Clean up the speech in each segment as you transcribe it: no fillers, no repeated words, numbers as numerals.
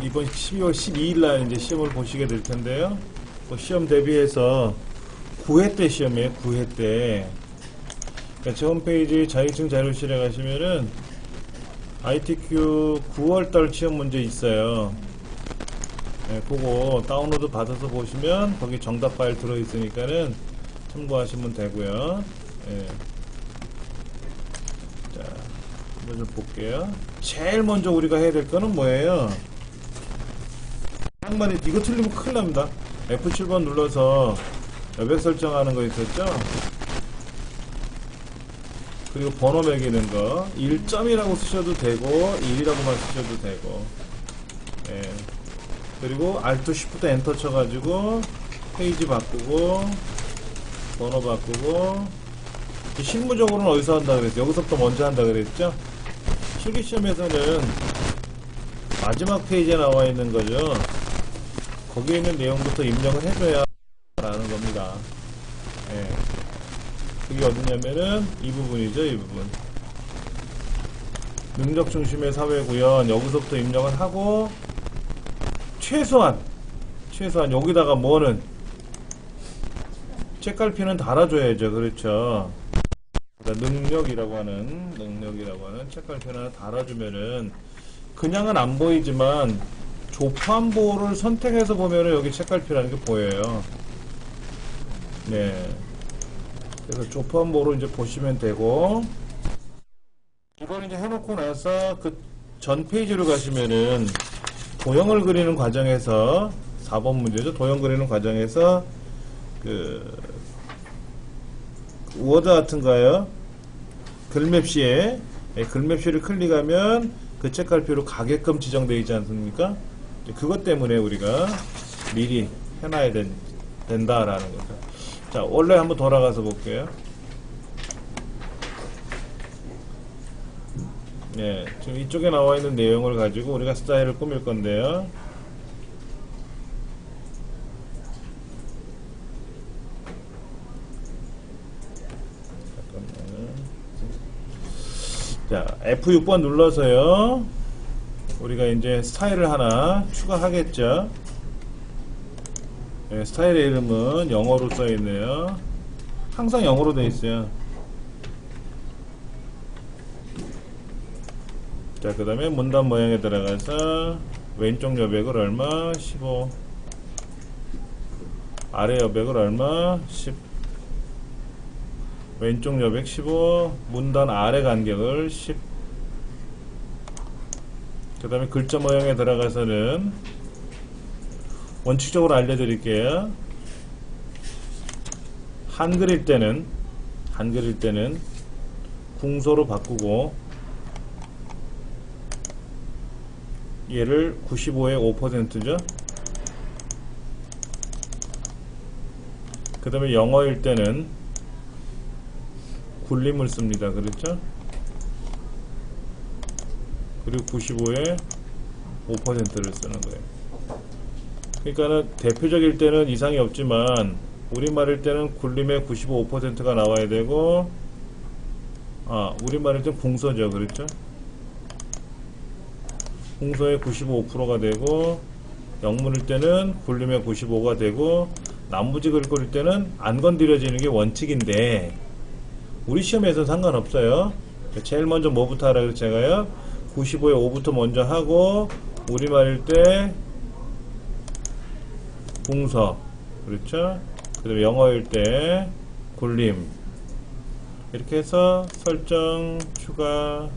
이번 12월 12일날 이제 시험을 보시게 될 텐데요. 시험 대비해서 9회 때 시험이에요. 9회 때. 그러니까 제 홈페이지 자격증 자료실에 가시면은 ITQ 9월달 시험 문제 있어요. 네, 그거 다운로드 받아서 보시면 거기 정답 파일 들어있으니까는 참고하시면 되고요. 네. 자, 한번 좀 볼게요. 제일 먼저 우리가 해야 될 거는 뭐예요? 양반이 이거 틀리면 큰일 납니다. F7번 눌러서 여백 설정하는 거 있었죠? 그리고 번호 매기는 거 1점이라고 쓰셔도 되고 1이라고만 쓰셔도 되고, 예. 그리고 Alt Shift 엔터 쳐가지고 페이지 바꾸고 번호 바꾸고. 실무적으로는 어디서 한다 그랬죠? 여기서부터 먼저 한다 그랬죠? 실기시험에서는 마지막 페이지에 나와 있는 거죠. 거기에 있는 내용부터 입력을 해줘야 라는 겁니다. 예. 그게 어디냐면은 이 부분이죠. 이 부분. 능력 중심의 사회구현. 여기서부터 입력을 하고 최소한 여기다가 뭐는 책갈피는 달아줘야죠. 그렇죠. 그러니까 능력이라고 하는 책갈피 하나 달아주면은 그냥은 안 보이지만 조판보를 선택해서 보면은 여기 책갈피라는 게 보여요. 네. 그래서 조판보로 이제 보시면 되고, 이걸 이제 해놓고 나서 그 전 페이지로 가시면은 도형을 그리는 과정에서 4번 문제죠. 도형 그리는 과정에서 그 워드 같은가요? 글맵시에 글맵시를 클릭하면 그 책갈피로 가게끔 지정되어 있지 않습니까? 그것 때문에 우리가 미리 해놔야 된다라는 거죠. 자, 원래 한번 돌아가서 볼게요. 네, 지금 이쪽에 나와 있는 내용을 가지고 우리가 스타일을 꾸밀 건데요. 자, F6번 눌러서요. 우리가 이제 스타일을 하나 추가하겠죠. 네, 스타일의 이름은 영어로 써 있네요. 항상 영어로 돼 있어요. 자, 그 다음에 문단 모양에 들어가서 왼쪽 여백을 얼마? 15. 아래 여백을 얼마? 10. 왼쪽 여백 15. 문단 아래 간격을 10. 그 다음에 글자 모양에 들어가서는 원칙적으로 알려드릴게요. 한글일 때는 궁소로 바꾸고 얘를 95의 5%죠. 그 다음에 영어일 때는 굴림을 씁니다. 그렇죠? 그리고 95의 5%를 쓰는 거예요. 그러니까는 대표적일 때는 이상이 없지만 우리말일 때는 굴림의 95%가 나와야 되고, 우리말일 때는 궁서죠. 그렇죠? 궁서의 95%가 되고, 영문일 때는 굴림의 95가 되고, 남부지 글꼴일 때는 안 건드려지는 게 원칙인데 우리 시험에서는 상관없어요. 제일 먼저 뭐부터 하라 그랬죠? 제가요 95에 5부터 먼저 하고, 우리말일 때 궁서, 그렇죠? 그 다음에 영어일 때 굴림. 이렇게 해서 설정, 추가,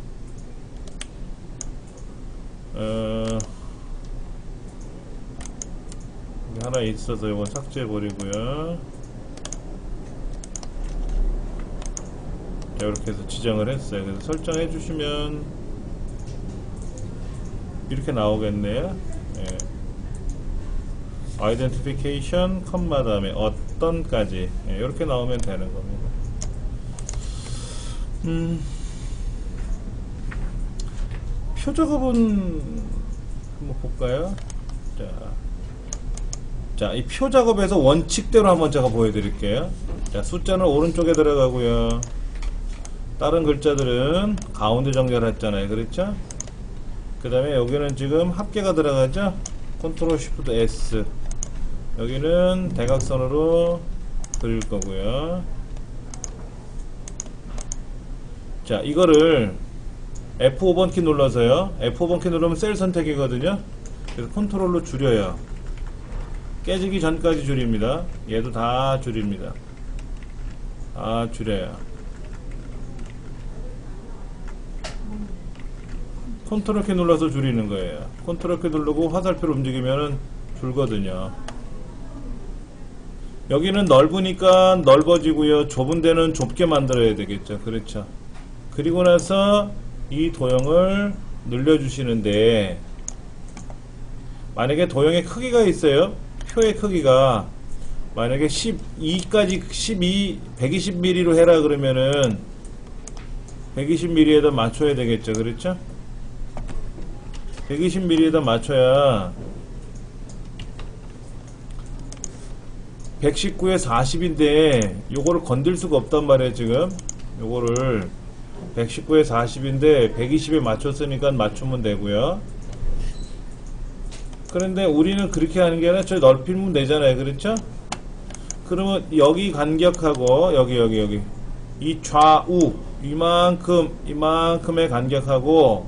하나 있어서 이건 삭제해 버리고요. 자, 이렇게 해서 지정을 했어요. 그래서 설정해 주시면 이렇게 나오겠네요. 예. identification, 컴마 다음에 어떤까지, 예, 이렇게 나오면 되는 겁니다. 표작업은 한번 볼까요? 자, 이 표작업에서 원칙대로 한번 제가 보여드릴게요. 자, 숫자는 오른쪽에 들어가고요. 다른 글자들은 가운데 정렬했잖아요. 그렇죠? 그 다음에 여기는 지금 합계가 들어가죠. 컨트롤 쉬프트 S. 여기는 대각선으로 그릴 거고요. 자, 이거를 F5번 키 눌러서요. F5번 키 누르면 셀 선택이거든요. 그래서 컨트롤로 줄여요. 깨지기 전까지 줄입니다. 얘도 다 줄입니다. 다 줄여요. 컨트롤 키 눌러서 줄이는 거예요. 컨트롤 키 누르고 화살표를 움직이면은 줄거든요. 여기는 넓으니까 넓어지고요. 좁은 데는 좁게 만들어야 되겠죠. 그렇죠. 그리고 나서 이 도형을 늘려주시는데, 만약에 도형의 크기가 있어요. 표의 크기가 만약에 12까지 120mm로 해라 그러면은 120mm에다 맞춰야 되겠죠. 그렇죠? 120mm에다 맞춰야 119에 40인데 요거를 건들 수가 없단 말이에요. 지금 요거를 119에 40인데 120에 맞췄으니까 맞추면 되고요. 그런데 우리는 그렇게 하는 게 아니라 저 넓히면 되잖아요. 그렇죠? 그러면 여기 간격하고 여기 이 좌우 이만큼의 간격하고,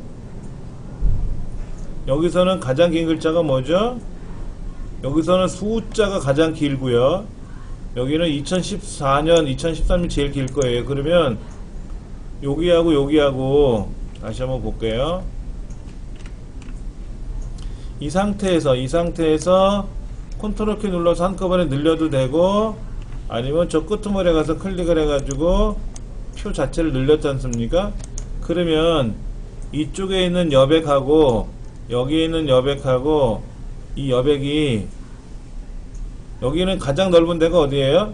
여기서는 가장 긴 글자가 뭐죠? 여기서는 숫자가 가장 길고요. 여기는 2014년 2013년 제일 길 거예요. 그러면 여기하고 다시 한번 볼게요. 이 상태에서 컨트롤 키 눌러서 한꺼번에 늘려도 되고, 아니면 저 끄트머리에 가서 클릭을 해가지고 표 자체를 늘렸지 않습니까? 그러면 이쪽에 있는 여백하고 여기에 있는 여백하고 이 여백이, 여기는 가장 넓은 데가 어디예요?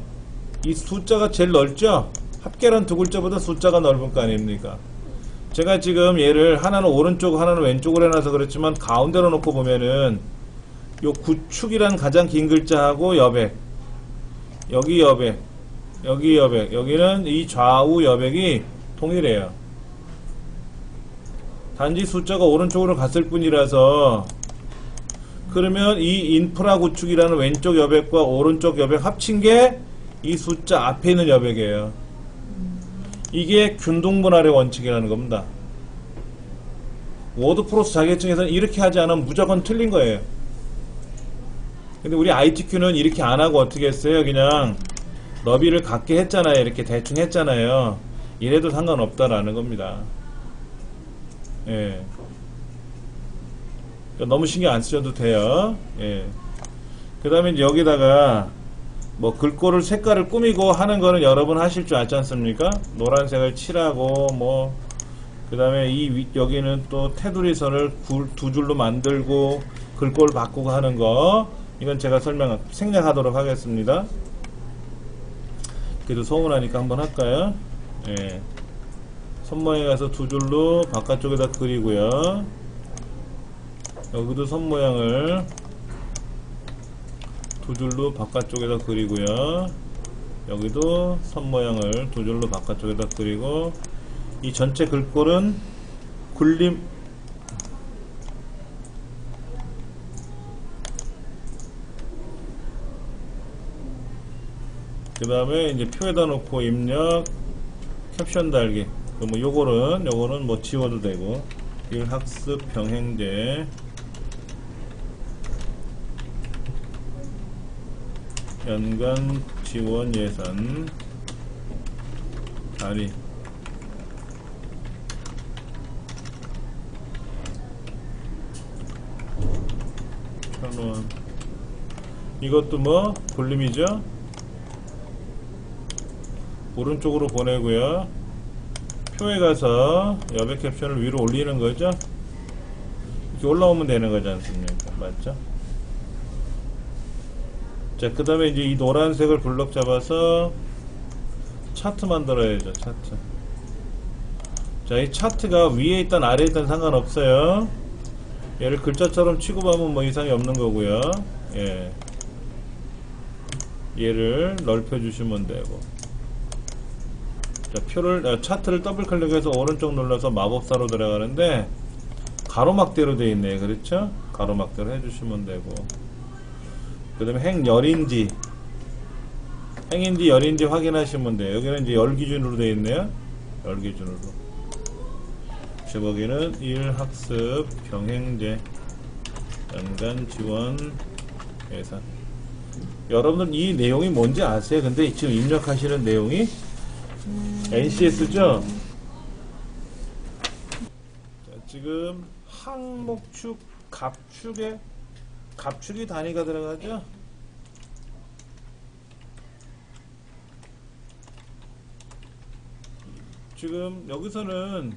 이 숫자가 제일 넓죠? 합계란 두 글자보다 숫자가 넓은 거 아닙니까? 제가 지금 얘를 하나는 오른쪽 하나는 왼쪽으로 해놔서 그렇지만 가운데로 놓고 보면은 요 구축이란 가장 긴 글자하고 여백, 여기 여백, 여기는 이 좌우 여백이 동일해요. 단지 숫자가 오른쪽으로 갔을 뿐이라서. 그러면 이 인프라 구축이라는 왼쪽 여백과 오른쪽 여백 합친 게 이 숫자 앞에 있는 여백이에요. 이게 균등분할의 원칙이라는 겁니다. 워드 프로스 자격증에서는 이렇게 하지 않으면 무조건 틀린 거예요. 근데 우리 ITQ는 이렇게 안 하고 어떻게 했어요? 그냥 너비를 같게 했잖아요. 이렇게 대충 했잖아요. 이래도 상관없다라는 겁니다. 예. 너무 신경 안 쓰셔도 돼요. 예. 그 다음에 여기다가 뭐 글꼴을 색깔을 꾸미고 하는 거는 여러분 하실 줄 알지 않습니까? 노란색을 칠하고 뭐, 그 다음에 여기는 또 테두리 선을 두 줄로 만들고 글꼴 바꾸고 하는 거, 이건 제가 생략하도록 하겠습니다. 그래도 서운하니까 한번 할까요? 예. 손모양에 가서 두 줄로 바깥쪽에다 그리고요. 여기도 손모양을 두 줄로 바깥쪽에다 그리고요. 여기도 손모양을 두 줄로 바깥쪽에다 그리고, 이 전체 글꼴은 굴림, 그 다음에 이제 표에다 놓고 입력, 캡션 달기. 뭐 요거는 뭐 지워도 되고, 일학습 병행제, 연간 지원 예산 발의, 천원. 이것도 뭐 볼륨이죠. 오른쪽으로 보내고요. 표에 가서 여백 캡션을 위로 올리는 거죠. 이렇게 올라오면 되는 거지 않습니까? 맞죠? 자, 그 다음에 이제 이 노란색을 블럭 잡아서 차트 만들어야죠. 차트. 자, 이 차트가 위에 있든 아래에 있든 상관없어요. 얘를 글자처럼 취급하면 뭐 이상이 없는 거고요. 예. 얘를 넓혀 주시면 되고. 자, 차트를 더블 클릭해서 오른쪽 눌러서 마법사로 들어가는데, 가로막대로 되어 있네. 그렇죠? 가로막대로 해주시면 되고. 그 다음에 행열인지 행인지 열인지 확인하시면 돼요. 여기는 이제 열 기준으로 되어 있네요. 열 기준으로. 제거기는 1학습 병행제 연간 지원 예산. 여러분들 이 내용이 뭔지 아세요? 근데 지금 입력하시는 내용이 NCS죠? 자, 지금 항목축 갑축이 단위가 들어가죠? 지금 여기서는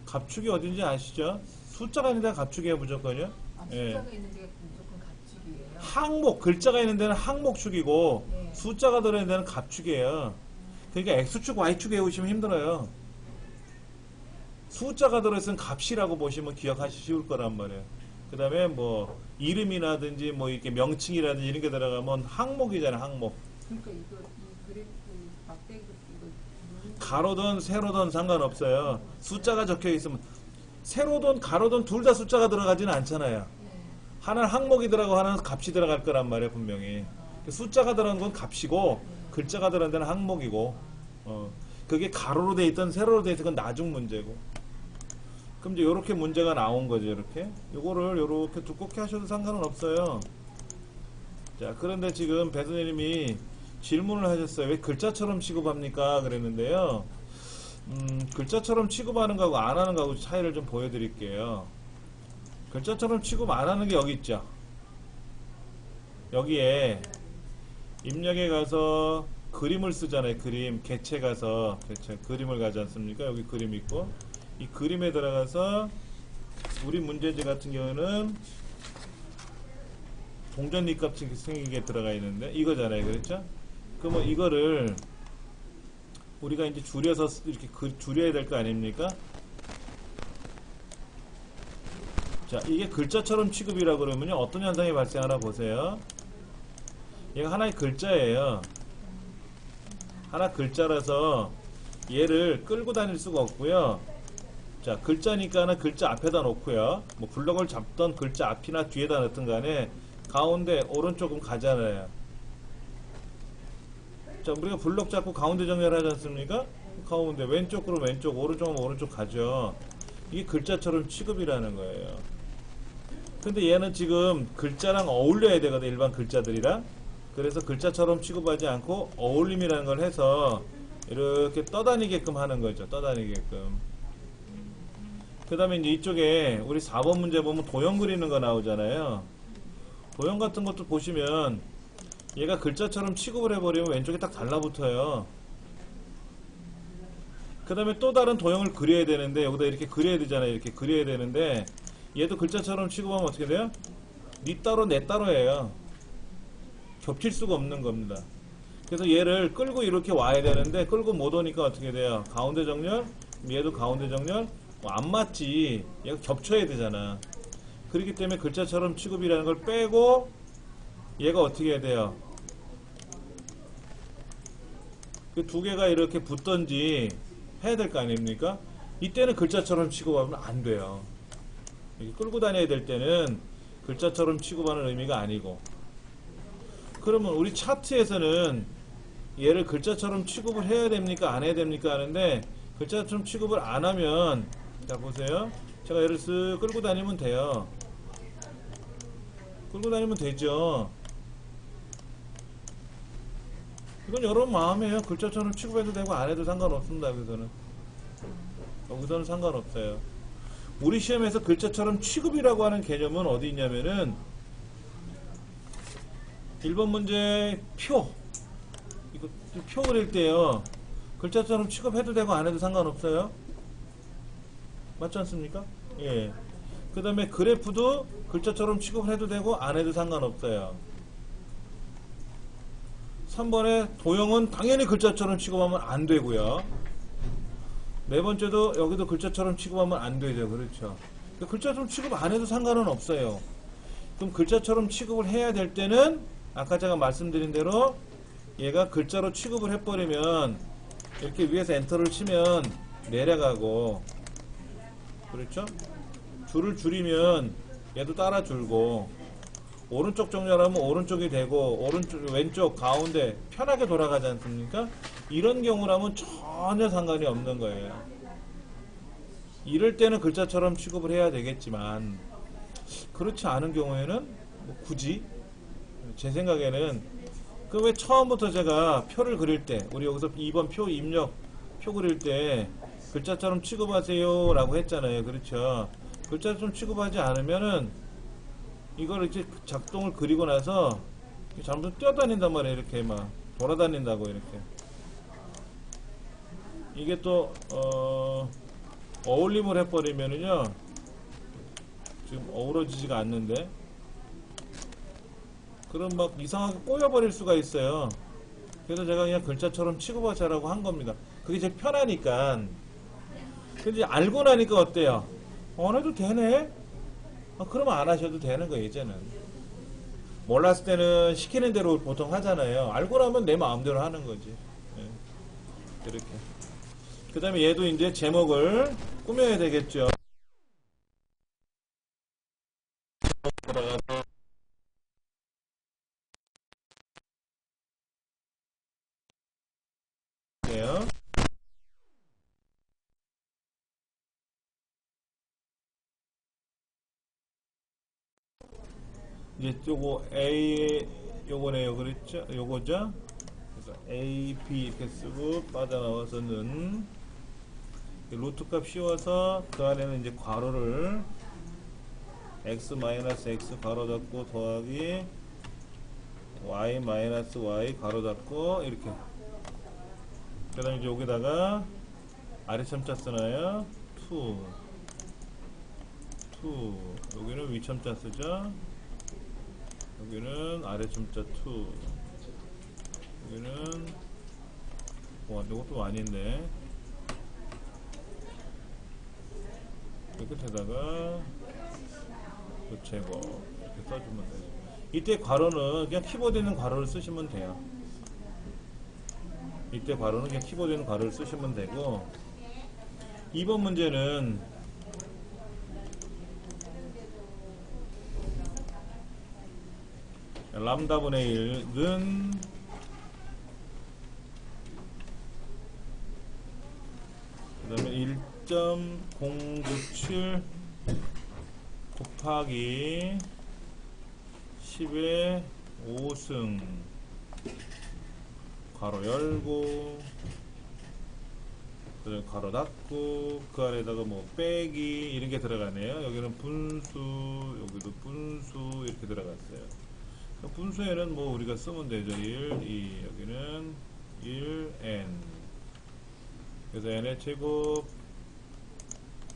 갑축이 어딘지 아시죠? 숫자가 있는 데가 갑축이에요, 무조건요? 숫자가 있는 데가 무조건 갑축이에요. 항목, 글자가 있는 데는 항목축이고 네. 숫자가 들어있는 데는 갑축이에요. 그러니까 X축, Y축 외우시면 힘들어요. 숫자가 들어있으면 값이라고 보시면 기억하기 쉬울 거란 말이에요. 그 다음에 뭐 이름이라든지 뭐 이렇게 명칭이라든지 이런 게 들어가면 항목이잖아요, 항목. 그러니까 이 그래프 막대 그래프 이거 가로든 세로든 상관없어요. 숫자가 적혀 있으면 세로든 가로든 둘 다 숫자가 들어가지는 않잖아요. 하나는 항목이 들어가고 하나는 값이 들어갈 거란 말이에요, 분명히. 숫자가 들어간 건 값이고 글자가 들어간 데는 항목이고 그게 가로로 돼 있던 세로로 돼 있던 건 나중 문제고. 그럼 이제 요렇게 문제가 나온 거죠, 이렇게. 요거를 요렇게 두껍게 하셔도 상관은 없어요. 자, 그런데 지금 배선생님이 질문을 하셨어요. 왜 글자처럼 취급합니까? 그랬는데요. 글자처럼 취급하는 거하고 안 하는 거하고 차이를 좀 보여드릴게요. 글자처럼 취급 안 하는 게 여기 있죠. 여기에 입력에 가서 그림을 쓰잖아요. 그림, 개체 가서 그림을 가지 않습니까? 여기 그림 있고 이 그림에 들어가서 우리 문제지 같은 경우는 동전 밑값이 생기게 들어가 있는데 이거잖아요. 그렇죠? 그러면 이거를 우리가 이제 줄여서 이렇게 줄여야 될 거 아닙니까? 자, 이게 글자처럼 취급이라고 그러면요. 어떤 현상이 발생하나 보세요. 얘가 하나의 글자예요. 하나 글자라서 얘를 끌고 다닐 수가 없고요. 자, 글자니까는 글자 앞에다 놓고요. 뭐 블럭을 잡던 글자 앞이나 뒤에다 넣든 간에 가운데 오른쪽은 가잖아요. 자, 우리가 블럭 잡고 가운데 정렬하지 않습니까? 가운데 왼쪽으로 왼쪽, 오른쪽은 오른쪽 가죠. 이게 글자처럼 취급이라는 거예요. 근데 얘는 지금 글자랑 어울려야 되거든, 일반 글자들이랑. 그래서 글자처럼 취급하지 않고 어울림이라는 걸 해서 이렇게 떠다니게끔 하는 거죠. 떠다니게끔. 그 다음에 이제 이쪽에 우리 4번 문제 보면 도형 그리는 거 나오잖아요. 도형 같은 것도 보시면 얘가 글자처럼 취급을 해버리면 왼쪽에 딱 달라붙어요. 그 다음에 또 다른 도형을 그려야 되는데 여기다 이렇게 그려야 되잖아요. 이렇게 그려야 되는데 얘도 글자처럼 취급하면 어떻게 돼요? 니 따로 내 따로예요. 겹칠 수가 없는 겁니다. 그래서 얘를 끌고 이렇게 와야 되는데 끌고 못 오니까 어떻게 돼요? 가운데 정렬, 얘도 가운데 정렬, 안 맞지. 얘가 겹쳐야 되잖아. 그렇기 때문에 글자처럼 취급이라는 걸 빼고 얘가 어떻게 해야 돼요? 그 두 개가 이렇게 붙던지 해야 될 거 아닙니까? 이때는 글자처럼 취급하면 안 돼요. 이렇게 끌고 다녀야 될 때는 글자처럼 취급하는 의미가 아니고. 그러면 우리 차트에서는 얘를 글자처럼 취급을 해야 됩니까? 안 해야 됩니까? 하는데 글자처럼 취급을 안 하면 자 보세요. 제가 얘를 쓱 끌고 다니면 돼요. 끌고 다니면 되죠. 이건 여러분 마음이에요. 글자처럼 취급해도 되고 안 해도 상관없습니다. 여기서는 상관없어요. 우리 시험에서 글자처럼 취급이라고 하는 개념은 어디 있냐면은 1번 문제 표, 이거 표 그릴 때요. 글자처럼 취급해도 되고 안 해도 상관없어요. 맞지 않습니까? 예. 그 다음에 그래프도 글자처럼 취급을 해도 되고 안 해도 상관없어요. 3번에 도형은 당연히 글자처럼 취급하면 안 되고요. 네 번째도 여기도 글자처럼 취급하면 안 되죠. 그렇죠. 글자처럼 취급 안 해도 상관은 없어요. 그럼 글자처럼 취급을 해야 될 때는 아까 제가 말씀드린 대로 얘가 글자로 취급을 해버리면 이렇게 위에서 엔터를 치면 내려가고 그렇죠? 줄을 줄이면 얘도 따라 줄고, 오른쪽 정렬하면 오른쪽이 되고, 오른쪽, 왼쪽, 가운데 편하게 돌아가지 않습니까? 이런 경우라면 전혀 상관이 없는 거예요. 이럴 때는 글자처럼 취급을 해야 되겠지만, 그렇지 않은 경우에는 뭐 굳이 제 생각에는 그 왜 처음부터 제가 표를 그릴 때, 우리 여기서 2번 표 입력 표 그릴 때 글자처럼 취급하세요 라고 했잖아요. 그렇죠? 글자처럼 취급하지 않으면은 이걸 이렇게 작동을 그리고 나서 잘못 뛰어다닌단 말이에요. 이렇게 막 돌아다닌다고. 이렇게 이게 또 어울림을 해버리면은요, 지금 어우러지지가 않는데, 그럼 막 이상하게 꼬여버릴 수가 있어요. 그래서 제가 그냥 글자처럼 취급하자라고 한 겁니다. 그게 제일 편하니까. 근데 알고 나니까 어때요? 안 해도 되네? 그러면 안 하셔도 되는 거예요, 이제는. 몰랐을 때는 시키는 대로 보통 하잖아요. 알고 나면 내 마음대로 하는 거지. 예. 이렇게. 그 다음에 얘도 이제 제목을 꾸며야 되겠죠. 들어가서 볼게요. 이제 요거 A 요거네요. 그랬죠? 요거죠? 그래서 A, B 이렇게 쓰고 빠져나와서는 루트 값 씌워서 그 안에는 이제 괄호를 x x 괄호 닫고 더하기 y y 괄호 닫고 이렇게. 그 다음에 이제 여기다가 아래 첨자 쓰나요? 2 여기는 위 첨자 쓰죠. 여기는 아래 첨자 2, 여기는 이것도 아닌데 이 끝에다가 제거 이렇게 써주면 되죠. 이때 괄호는 그냥 키보드에 있는 괄호를 쓰시면 돼요. 이때 괄호는 그냥 키보드에 있는 괄호를 쓰시면 되고, 2번 문제는 람다분의 1은 그 다음에 1.097 곱하기 10의 5승 괄호 열고 그 다음에 괄호 닫고 그 아래다가 뭐 빼기 이런 게 들어가네요. 여기는 분수, 여기도 분수 이렇게 들어갔어요. 분수에는 뭐 우리가 쓰면 되죠. 1, 2, 여기는 1, n. 그래서 n의 제곱,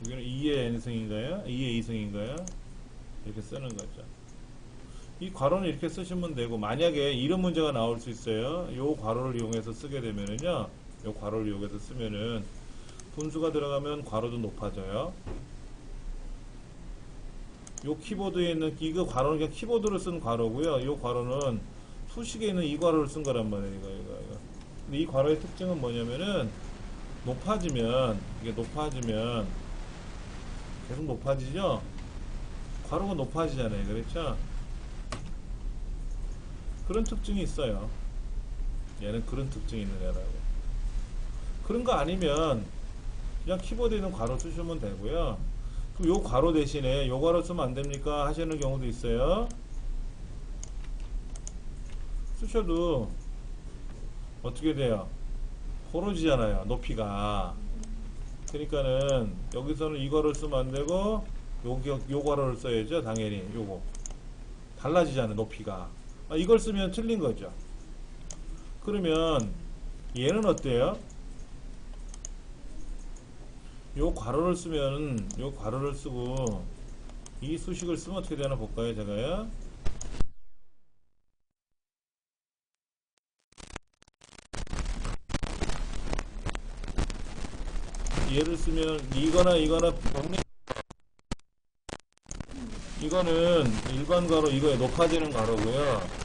여기는 2의 n승인가요? 2의 2승인가요? 이렇게 쓰는 거죠. 이 괄호는 이렇게 쓰시면 되고, 만약에 이런 문제가 나올 수 있어요. 요 괄호를 이용해서 쓰게 되면은요, 요 괄호를 이용해서 쓰면은 분수가 들어가면 괄호도 높아져요. 요 키보드에 있는 이거 괄호는 그냥 키보드로 쓴 괄호고요. 요 괄호는 수식에 있는 이 괄호를 쓴 거란 말이에요. 이거. 근데 이 괄호의 특징은 뭐냐면은 높아지면, 이게 높아지면 계속 높아지죠. 괄호가 높아지잖아요. 그렇죠? 그런 특징이 있어요. 얘는 그런 특징이 있는 애라고. 그런 거 아니면 그냥 키보드에 있는 괄호 쓰시면 되고요. 그럼 요 괄호 대신에 요 괄호 쓰면 안 됩니까? 하시는 경우도 있어요. 쓰셔도 어떻게 돼요? 벌어지잖아요. 높이가. 그러니까는 여기서는 이 괄호를 쓰면 안 되고 요 괄호를 써야죠. 당연히 요거 달라지잖아요. 높이가. 이걸 쓰면 틀린 거죠. 그러면 얘는 어때요? 요 괄호를 쓰면 요 괄호를 쓰고 이 수식을 쓰면 어떻게 되나 볼까요? 제가요. 얘를 쓰면 이거나 이거는 일반 괄호, 이거에 높아지는 괄호고요.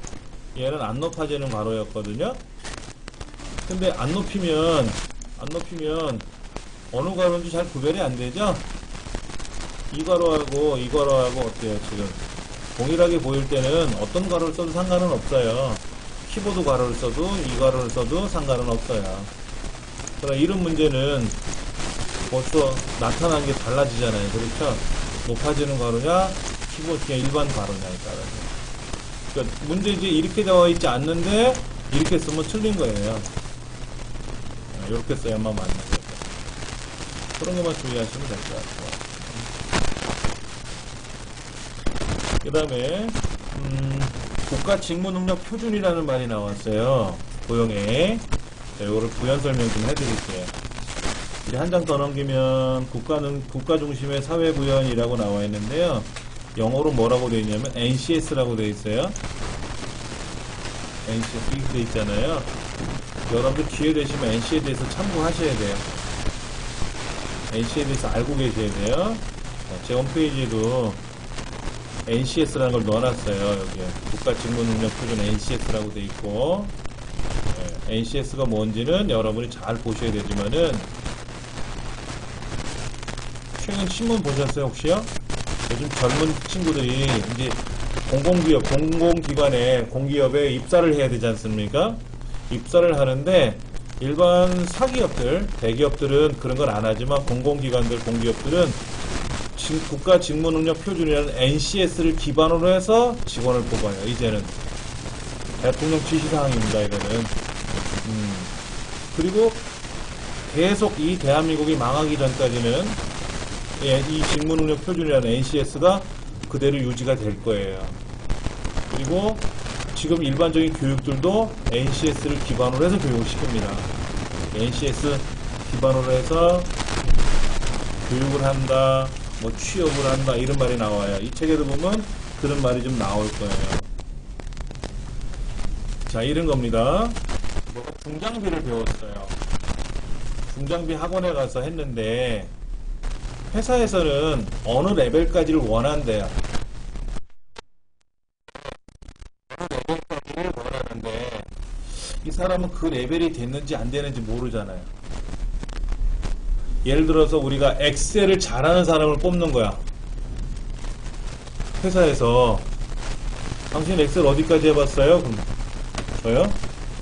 얘는 안 높아지는 괄호였거든요. 근데 안 높이면 어느 괄호인지 잘 구별이 안 되죠? 이 가로하고 이 가로하고 어때요? 지금 동일하게 보일 때는 어떤 가로를 써도 상관은 없어요. 키보드 가로를 써도 이 가로를 써도 상관은 없어요. 그러나 이런 문제는 벌써 나타난 게 달라지잖아요. 그렇죠? 높아지는 가로냐, 키보드 그냥 일반 가로냐에 따라서. 그러니까 문제지 이렇게 나와 있지 않는데 이렇게 쓰면 틀린 거예요. 이렇게 써야만 맞는 거죠. 그런 것만 주의하시면 될 것 같아요. 그 다음에 국가 직무 능력 표준이라는 말이 나왔어요. 고용에. 자, 이거를 부연 설명 좀 해드릴게요. 이제 한 장 더 넘기면 국가 중심의 사회 구현이라고 나와 있는데요. 영어로 뭐라고 되어 있냐면 NCS라고 되어 있어요. NCS 이렇게 되어 있잖아요. 여러분들 기회 되시면 NC에 대해서 참고하셔야 돼요. NC에 대해서 알고 계셔야 돼요. 제 홈페이지에도 NCS라는 걸 넣어놨어요. 여기에 국가직무능력표준 NCS라고 되어 있고, NCS가 뭔지는 여러분이 잘 보셔야 되지만은, 최근 신문 보셨어요 혹시요? 요즘 젊은 친구들이 이제 공공기관에 공기업에 입사를 해야 되지 않습니까? 입사를 하는데 일반 사기업들, 대기업들은 그런 걸 안 하지만 공공기관들, 공기업들은 국가 직무능력 표준이라는 NCS를 기반으로 해서 직원을 뽑아요. 이제는 대통령 지시사항입니다. 이거는. 그리고 계속 이 대한민국이 망하기 전까지는 이 직무능력 표준이라는 NCS가 그대로 유지가 될 거예요. 그리고 지금 일반적인 교육들도 NCS를 기반으로 해서 교육을 시킵니다. NCS 기반으로 해서 교육을 한다, 뭐 취업을 한다 이런 말이 나와요. 이 책에도 보면 그런 말이 좀 나올 거예요. 자, 이런 겁니다. 중장비를 배웠어요. 중장비 학원에 가서 했는데 회사에서는 어느 레벨까지를 원한대요. 어느 레벨까지를 원하는데 이 사람은 그 레벨이 됐는지 안 되는지 모르잖아요. 예를 들어서 우리가 엑셀을 잘하는 사람을 뽑는 거야. 회사에서 당신 엑셀 어디까지 해봤어요? 그럼 저요?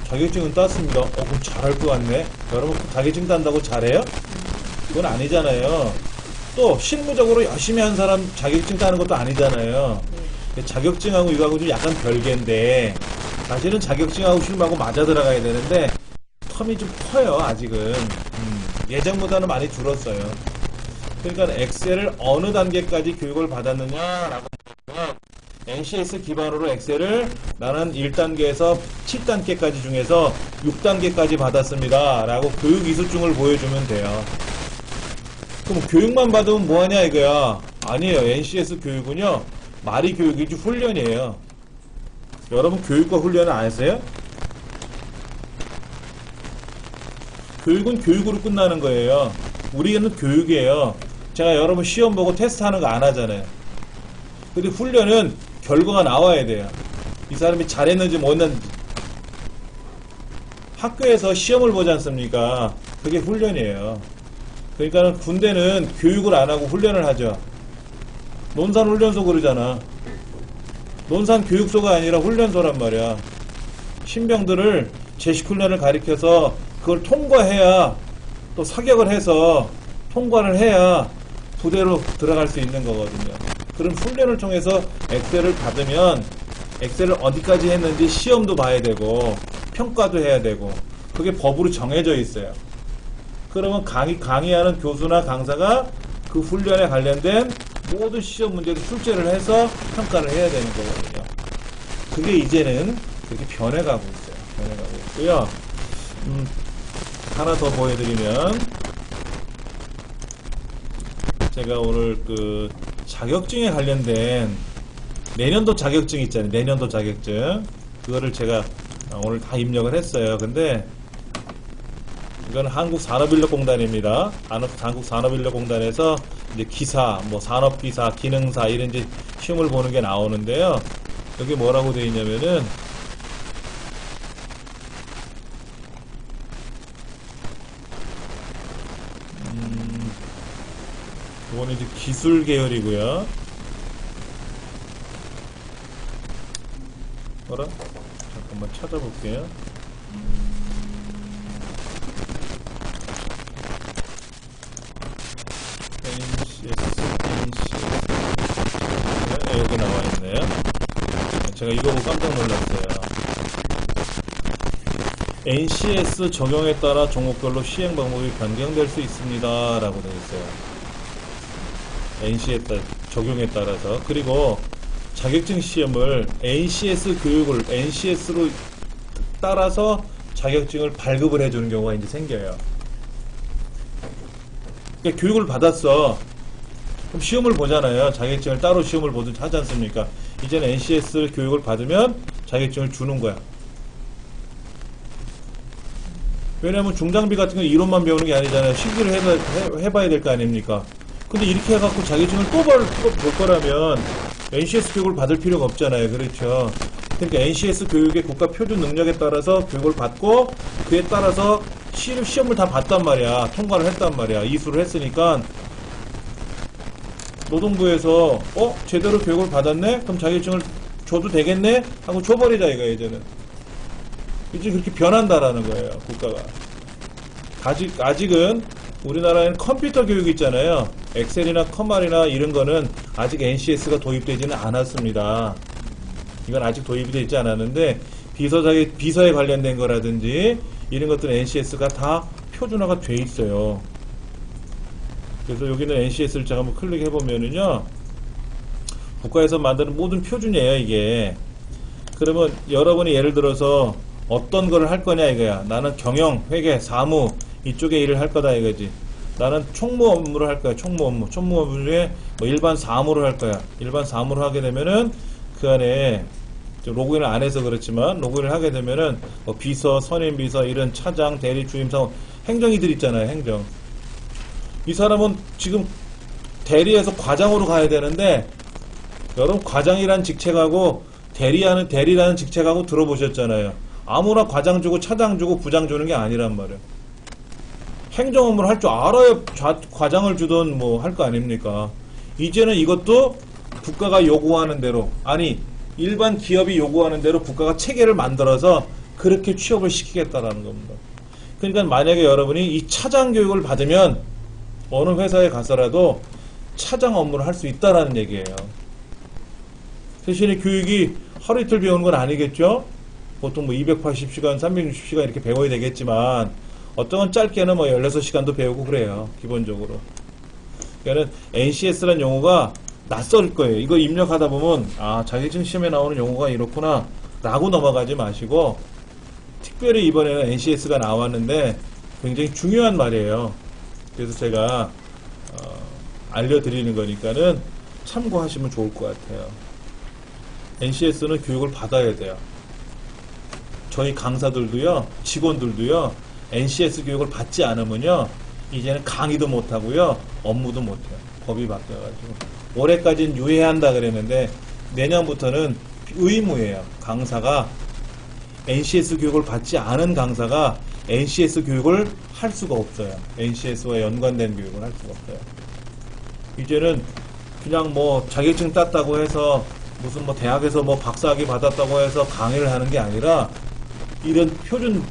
자격증은 땄습니다. 그럼 잘할 것 같네. 여러분 자격증 딴다고 잘해요? 그건 아니잖아요. 또 실무적으로 열심히 한 사람 자격증 따는 것도 아니잖아요. 자격증하고 이거하고 좀 약간 별개인데 사실은 자격증하고 실무하고 맞아 들어가야 되는데 텀이 좀 커요. 아직은 예전보다는 많이 줄었어요. 그러니까 엑셀을 어느 단계까지 교육을 받았느냐라고 하면 NCS 기반으로 엑셀을 나는 1단계에서 7단계까지 중에서 6단계까지 받았습니다 라고 교육 이수증을 보여주면 돼요. 그럼 교육만 받으면 뭐하냐 이거야. 아니에요. NCS 교육은요 말이 교육이지 훈련이에요. 여러분 교육과 훈련을 안 했어요? 교육은 교육으로 끝나는 거예요. 우리는 교육이에요. 제가 여러분 시험 보고 테스트하는 거 안 하잖아요. 근데 훈련은 결과가 나와야 돼요. 이 사람이 잘했는지 못했는지. 학교에서 시험을 보지 않습니까? 그게 훈련이에요. 그러니까 군대는 교육을 안 하고 훈련을 하죠. 논산훈련소 그러잖아. 논산교육소가 아니라 훈련소란 말이야. 신병들을 제식훈련을 가리켜서 그걸 통과해야 또 사격을 해서 통과를 해야 부대로 들어갈 수 있는 거거든요. 그런 훈련을 통해서 엑셀을 받으면 엑셀을 어디까지 했는지 시험도 봐야 되고 평가도 해야 되고 그게 법으로 정해져 있어요. 그러면 강의하는 교수나 강사가 그 훈련에 관련된 모든 시험 문제를 출제를 해서 평가를 해야 되는 거거든요. 그게 이제는 그렇게 변해가고 있어요. 변해가고 있고요. 하나 더 보여드리면 제가 오늘 그 자격증에 관련된 내년도 자격증 있잖아요. 내년도 자격증 그거를 제가 오늘 다 입력을 했어요. 근데 이건 한국산업인력공단입니다. 한국산업인력공단에서 이제 기사, 뭐 산업기사, 기능사 이런 이제 시험을 보는 게 나오는데요. 여기 뭐라고 되어 있냐면은 요거는 이제 기술 계열이고요. 뭐라? 잠깐만 찾아볼게요. 네, 여기 나와 있네요. 제가 이거 보고 깜짝 놀랐어요. NCS 적용에 따라 종목별로 시행 방법이 변경될 수 있습니다. 라고 되어 있어요. NCS 적용에 따라서. 그리고 자격증 시험을 NCS 교육을 NCS로 따라서 자격증을 발급을 해주는 경우가 이제 생겨요. 그러니까 교육을 받았어. 그럼 시험을 보잖아요. 자격증을 따로 시험을 보든지 하지 않습니까? 이제는 NCS 교육을 받으면 자격증을 주는 거야. 왜냐면 중장비 같은 건 이론만 배우는 게 아니잖아요. 실기를 해봐야 될 거 아닙니까? 근데 이렇게 해갖고 자격증을 또 볼 거라면 NCS 교육을 받을 필요가 없잖아요. 그렇죠? 그러니까 NCS 교육의 국가 표준 능력에 따라서 교육을 받고 그에 따라서 시험을 다 봤단 말이야. 통과를 했단 말이야. 이수를 했으니까 노동부에서 제대로 교육을 받았네? 그럼 자격증을 줘도 되겠네? 하고 줘버리자 이거 이제는. 이제 그렇게 변한다라는 거예요. 국가가. 아직은 우리나라에는 컴퓨터 교육이 있잖아요. 엑셀이나 컴활이나 이런 거는 아직 NCS가 도입되지는 않았습니다. 이건 아직 도입이 되지 않았는데 비서에 관련된 거라든지 이런 것들은 NCS가 다 표준화가 돼 있어요. 그래서 여기는 NCS를 제가 한번 클릭해 보면은요, 국가에서 만드는 모든 표준이에요 이게. 그러면 여러분이 예를 들어서 어떤 거를 할 거냐 이거야. 나는 경영, 회계, 사무 이쪽에 일을 할 거다 이거지. 나는 총무 업무를 할 거야. 총무 업무 중에 뭐 일반 사무를 할 거야. 일반 사무를 하게 되면은 그 안에 로그인을 안 해서 그렇지만 로그인을 하게 되면은 뭐 비서, 선임비서, 이런 차장, 대리, 주임, 사원, 행정이들 있잖아요. 행정. 이 사람은 지금 대리에서 과장으로 가야 되는데, 여러분 과장이란 직책하고 대리라는 직책하고 들어보셨잖아요. 아무나 과장 주고 차장 주고 부장 주는 게 아니란 말이에요. 행정 업무를 할 줄 알아야 과장을 주던 뭐 할 거 아닙니까? 이제는 이것도 국가가 요구하는 대로, 아니 일반 기업이 요구하는 대로 국가가 체계를 만들어서 그렇게 취업을 시키겠다라는 겁니다. 그러니까 만약에 여러분이 이 차장 교육을 받으면 어느 회사에 가서라도 차장 업무를 할 수 있다라는 얘기예요. 대신에 교육이 하루 이틀 배우는 건 아니겠죠? 보통 뭐 280시간, 360시간 이렇게 배워야 되겠지만 어떤 건 짧게는 뭐 16시간도 배우고 그래요. 기본적으로. 그러니까 NCS라는 용어가 낯설 거예요. 이거 입력하다 보면 자격증 시험에 나오는 용어가 이렇구나 라고 넘어가지 마시고, 특별히 이번에는 NCS가 나왔는데 굉장히 중요한 말이에요. 그래서 제가 알려드리는 거니까는 참고하시면 좋을 것 같아요. NCS는 교육을 받아야 돼요. 저희 강사들도요, 직원들도요, NCS 교육을 받지 않으면요, 이제는 강의도 못하고요, 업무도 못해요. 법이 바뀌어가지고. 올해까지는 유예한다 그랬는데 내년부터는 의무예요. 강사가 NCS 교육을 받지 않은 강사가 NCS 교육을 할 수가 없어요. NCS와 연관된 교육을 할 수가 없어요. 이제는 그냥 뭐 자격증 땄다고 해서 무슨 뭐 대학에서 뭐 박사학위 받았다고 해서 강의를 하는 게 아니라 이런 표준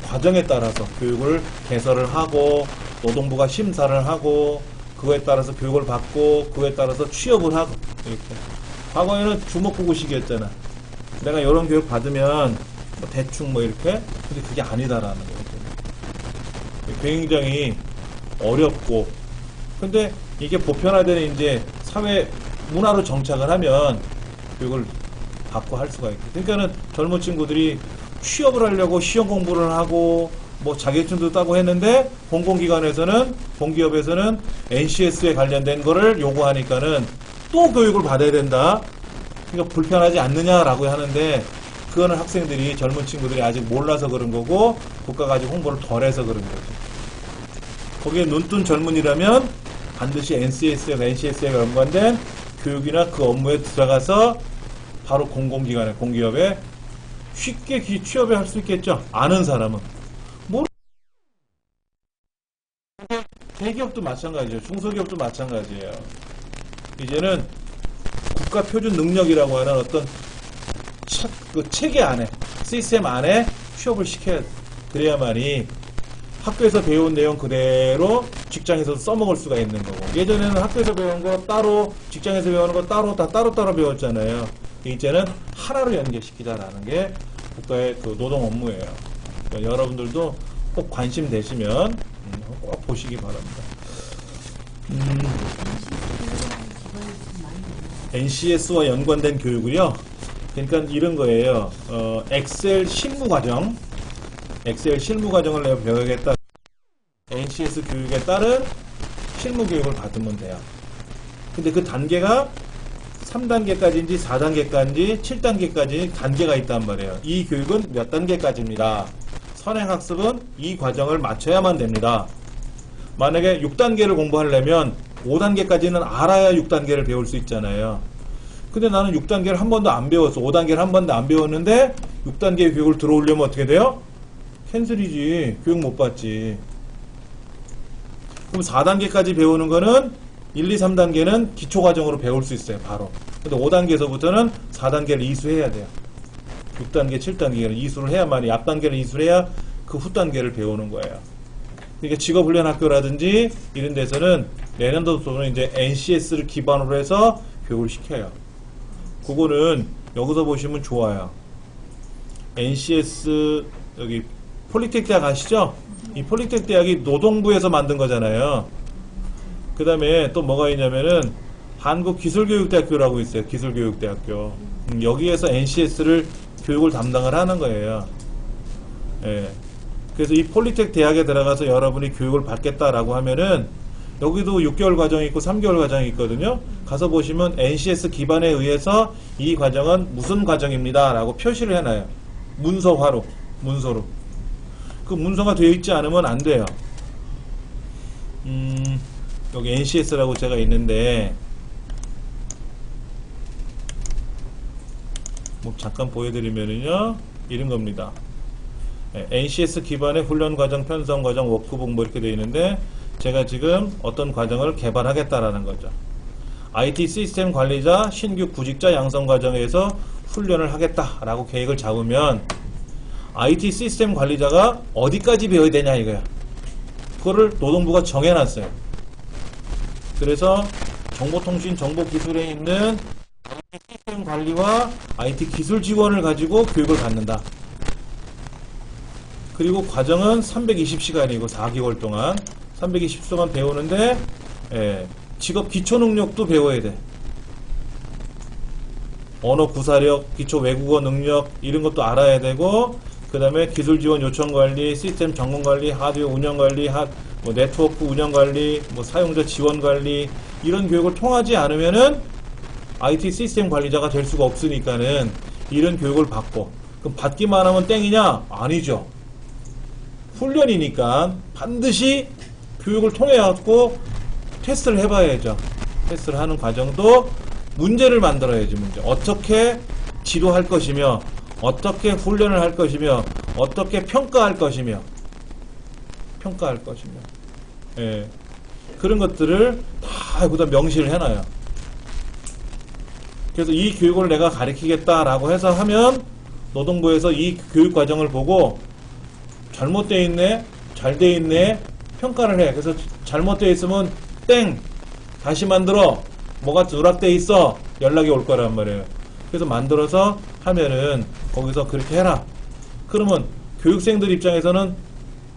과정에 따라서 교육을 개설을 하고 노동부가 심사를 하고 그거에 따라서 교육을 받고 그거에 따라서 취업을 하고 이렇게. 과거에는 주먹구구식이었잖아. 내가 이런 교육 받으면 뭐 대충 뭐 이렇게. 근데 그게 아니다라는 거죠. 굉장히 어렵고. 근데 이게 보편화되는 이제 사회 문화로 정착을 하면 교육을 받고 할 수가 있고. 그러니까는 젊은 친구들이 취업을 하려고 시험 공부를 하고 뭐 자격증도 따고 했는데 공공기관에서는 공기업에서는 NCS에 관련된 거를 요구하니까는 또 교육을 받아야 된다. 그러니까 불편하지 않느냐라고 하는데 그거는 학생들이 젊은 친구들이 아직 몰라서 그런 거고 국가가 아직 홍보를 덜 해서 그런 거죠. 거기에 눈뜬 젊은이라면 반드시 NCS에 연관된 교육이나 그 업무에 들어가서 바로 공공기관에 공기업에 쉽게 취업에 할 수 있겠죠. 아는 사람은. 대기업도 마찬가지죠. 중소기업도 마찬가지예요. 이제는 국가 표준 능력이라고 하는 어떤 그 체계 안에, 시스템 안에 취업을 시켜야, 그래야만이 학교에서 배운 내용 그대로 직장에서 써먹을 수가 있는 거고, 예전에는 학교에서 배운 거 따로, 직장에서 배우는 거 따로, 다 따로따로 배웠잖아요. 이제는 하나로 연계시키자라는 게 국가의 그 노동 업무예요. 그러니까 여러분들도 꼭 관심 되시면 꼭 보시기 바랍니다. NCS와 연관된 교육을요. 그러니까 이런 거예요. 엑셀 실무 과정, 엑셀 실무 과정을 내가 배워야겠다. NCS 교육에 따른 실무 교육을 받으면 돼요. 근데 그 단계가 3단계까지인지 4단계까지인지 7단계까지 단계가 있단 말이에요. 이 교육은 몇 단계까지입니다. 선행학습은 이 과정을 마쳐야만 됩니다. 만약에 6단계를 공부하려면 5단계까지는 알아야 6단계를 배울 수 있잖아요. 근데 나는 6단계를 한 번도 안 배웠어. 5단계를 한 번도 안 배웠는데 6단계 교육을 들어오려면 어떻게 돼요? 캔슬이지. 교육 못 받지. 그럼 4단계까지 배우는 거는 1, 2, 3단계는 기초과정으로 배울 수 있어요. 바로. 근데 5단계에서부터는 4단계를 이수해야 돼요. 6단계, 7단계는 이수를 해야만이, 앞단계를 이수를 해야 그 후단계를 배우는 거예요. 그러니까 직업훈련학교라든지 이런 데서는 내년도부터는 이제 NCS를 기반으로 해서 교육을 시켜요. 그거는 여기서 보시면 좋아요. NCS 여기 폴리텍 대학 아시죠? 이 폴리텍 대학이 노동부에서 만든 거잖아요. 그 다음에 또 뭐가 있냐면은 한국기술교육대학교라고 있어요. 기술교육대학교. 여기에서 NCS를 교육을 담당을 하는 거예요. 예. 그래서 이 폴리텍 대학에 들어가서 여러분이 교육을 받겠다라고 하면은 여기도 6개월 과정이 있고 3개월 과정이 있거든요. 가서 보시면 NCS 기반에 의해서 이 과정은 무슨 과정입니다 라고 표시를 해놔요. 문서화로, 문서로. 그 문서가 되어 있지 않으면 안 돼요. 여기 NCS라고 제가 있는데 뭐 잠깐 보여드리면은요, 이런 겁니다. NCS 기반의 훈련 과정, 편성 과정, 워크북 뭐 이렇게 되어 있는데 제가 지금 어떤 과정을 개발하겠다라는 거죠. IT 시스템 관리자 신규 구직자 양성 과정에서 훈련을 하겠다라고 계획을 잡으면 IT 시스템 관리자가 어디까지 배워야 되냐 이거야. 그거를 노동부가 정해놨어요. 그래서 정보통신 정보기술에 있는 IT 시스템 관리와 IT 기술 지원을 가지고 교육을 받는다. 그리고 과정은 320시간이고 4개월 동안 320시간 배우는데, 직업 기초 능력도 배워야 돼. 언어 구사력, 기초 외국어 능력 이런 것도 알아야 되고, 그 다음에 기술 지원 요청 관리, 시스템 점검 관리, 하드웨어 운영 관리, 뭐 네트워크 운영 관리, 뭐 사용자 지원 관리 이런 교육을 통하지 않으면은 IT 시스템 관리자가 될 수가 없으니까는 이런 교육을 받고, 그럼 받기만 하면 땡이냐? 아니죠. 훈련이니까 반드시 교육을 통해 갖고 테스트를 해봐야죠. 테스트를 하는 과정도 문제를 만들어야지. 문제 어떻게 지도할 것이며 어떻게 훈련을 할 것이며 어떻게 평가할 것이며 그런 것들을 다 여기다 명시를 해놔요. 그래서 이 교육을 내가 가르치겠다라고 해서 하면 노동부에서 이 교육 과정을 보고 잘못되어 있네, 잘 되어 있네 평가를 해. 그래서 잘못되어 있으면 땡! 다시 만들어. 뭐가 누락되어 있어. 연락이 올 거란 말이에요. 그래서 만들어서 하면은 거기서 그렇게 해라. 그러면 교육생들 입장에서는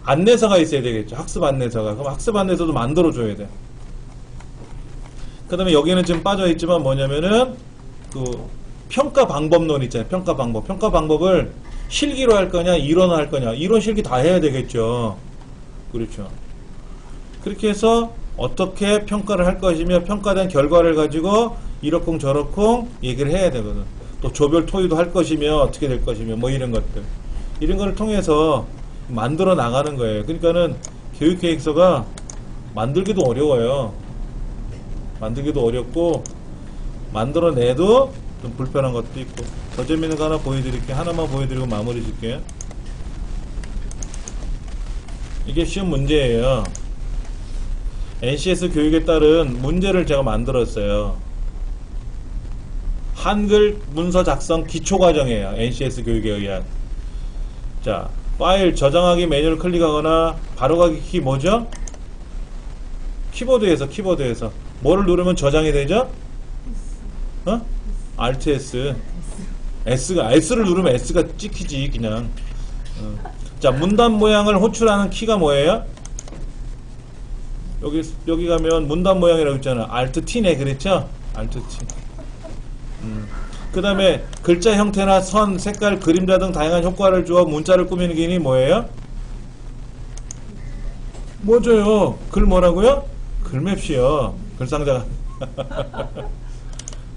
안내서가 있어야 되겠죠. 학습 안내서가. 그럼 학습 안내서도 만들어줘야 돼. 그 다음에 여기는 지금 빠져있지만 뭐냐면은 그 평가 방법론 있잖아요. 평가 방법. 평가 방법을 실기로 할 거냐, 이론으로 할 거냐. 이론, 실기 다 해야 되겠죠. 그렇죠. 그렇게 해서 어떻게 평가를 할 것이며 평가된 결과를 가지고 이렇쿵 저렇쿵 얘기를 해야 되거든. 또 조별 토의도 할 것이며 어떻게 될 것이며 뭐 이런 것들. 이런 거를 통해서 만들어 나가는 거예요. 그러니까는 교육계획서가 만들기도 어려워요. 만들기도 어렵고 만들어내도 좀 불편한 것도 있고. 더 재밌는 거 하나 보여드릴게요. 하나만 보여드리고 마무리 줄게요. 이게 쉬운 문제예요. NCS 교육에 따른 문제를 제가 만들었어요. 한글 문서 작성 기초 과정이에요. NCS 교육에 의한. 자, 파일 저장하기 메뉴를 클릭하거나 바로가기 키 뭐죠? 키보드에서 뭐를 누르면 저장이 되죠? 어? Alt S. S를 누르면 S가 찍히지 그냥. 자, 문단 모양을 호출하는 키가 뭐예요? 여기 가면 문단 모양이라고 있잖아. Alt T네, 그랬죠? Alt T. 그 다음에 글자 형태나 선, 색깔, 그림자 등 다양한 효과를 주어 문자를 꾸미는 기능이 뭐예요? 뭐죠요? 글 뭐라고요? 글맵시요. 글상자가.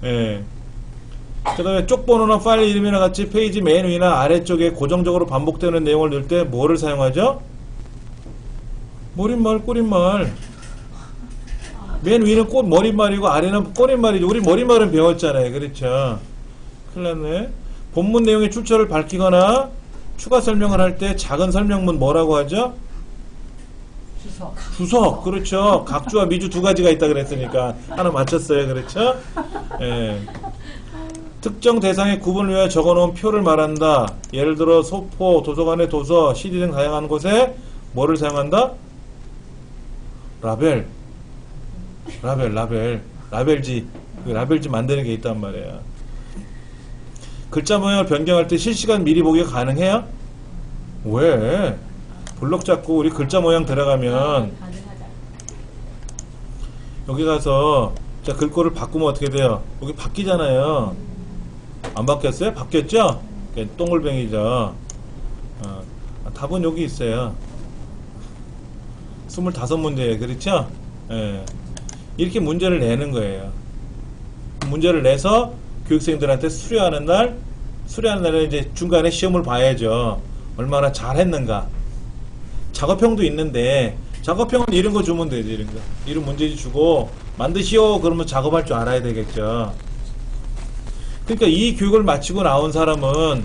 예. 그 다음에 쪽번호나 파일 이름이나 같이 페이지 맨 위나 아래쪽에 고정적으로 반복되는 내용을 넣을 때 뭐를 사용하죠? 머릿말, 꼬릿말. 맨 위는 머릿말이고 아래는 꼬릿말이죠. 우리 머릿말은 배웠잖아요. 그렇죠? 큰일 났네. 본문 내용의 출처를 밝히거나 추가 설명을 할 때 작은 설명문 뭐라고 하죠? 주석. 그렇죠. 각주와 미주 두 가지가 있다 그랬으니까 하나 맞췄어요. 그렇죠? 예. 특정 대상의 구분을 위해 적어놓은 표를 말한다. 예를 들어 소포, 도서관의 도서, CD 등 다양한 곳에 뭐를 사용한다? 라벨지. 그 라벨지 만드는 게 있단 말이에요. 글자 모양을 변경할 때 실시간 미리 보기가 가능해요? 왜? 블록 잡고 우리 글자 모양 들어가면 여기 가서 자, 글꼴을 바꾸면 어떻게 돼요? 여기 바뀌잖아요. 안 바뀌었어요? 바뀌었죠? 동글뱅이죠. 답은 여기 있어요. 25문제예요. 그렇죠? 예. 이렇게 문제를 내는 거예요. 문제를 내서 교육생들한테 수료하는 날에 이제 중간에 시험을 봐야죠. 얼마나 잘했는가. 작업형도 있는데, 작업형은 이런 거 주면 되지, 이런 거. 이런 문제지 주고, 만드시오! 그러면 작업할 줄 알아야 되겠죠. 그러니까 이 교육을 마치고 나온 사람은,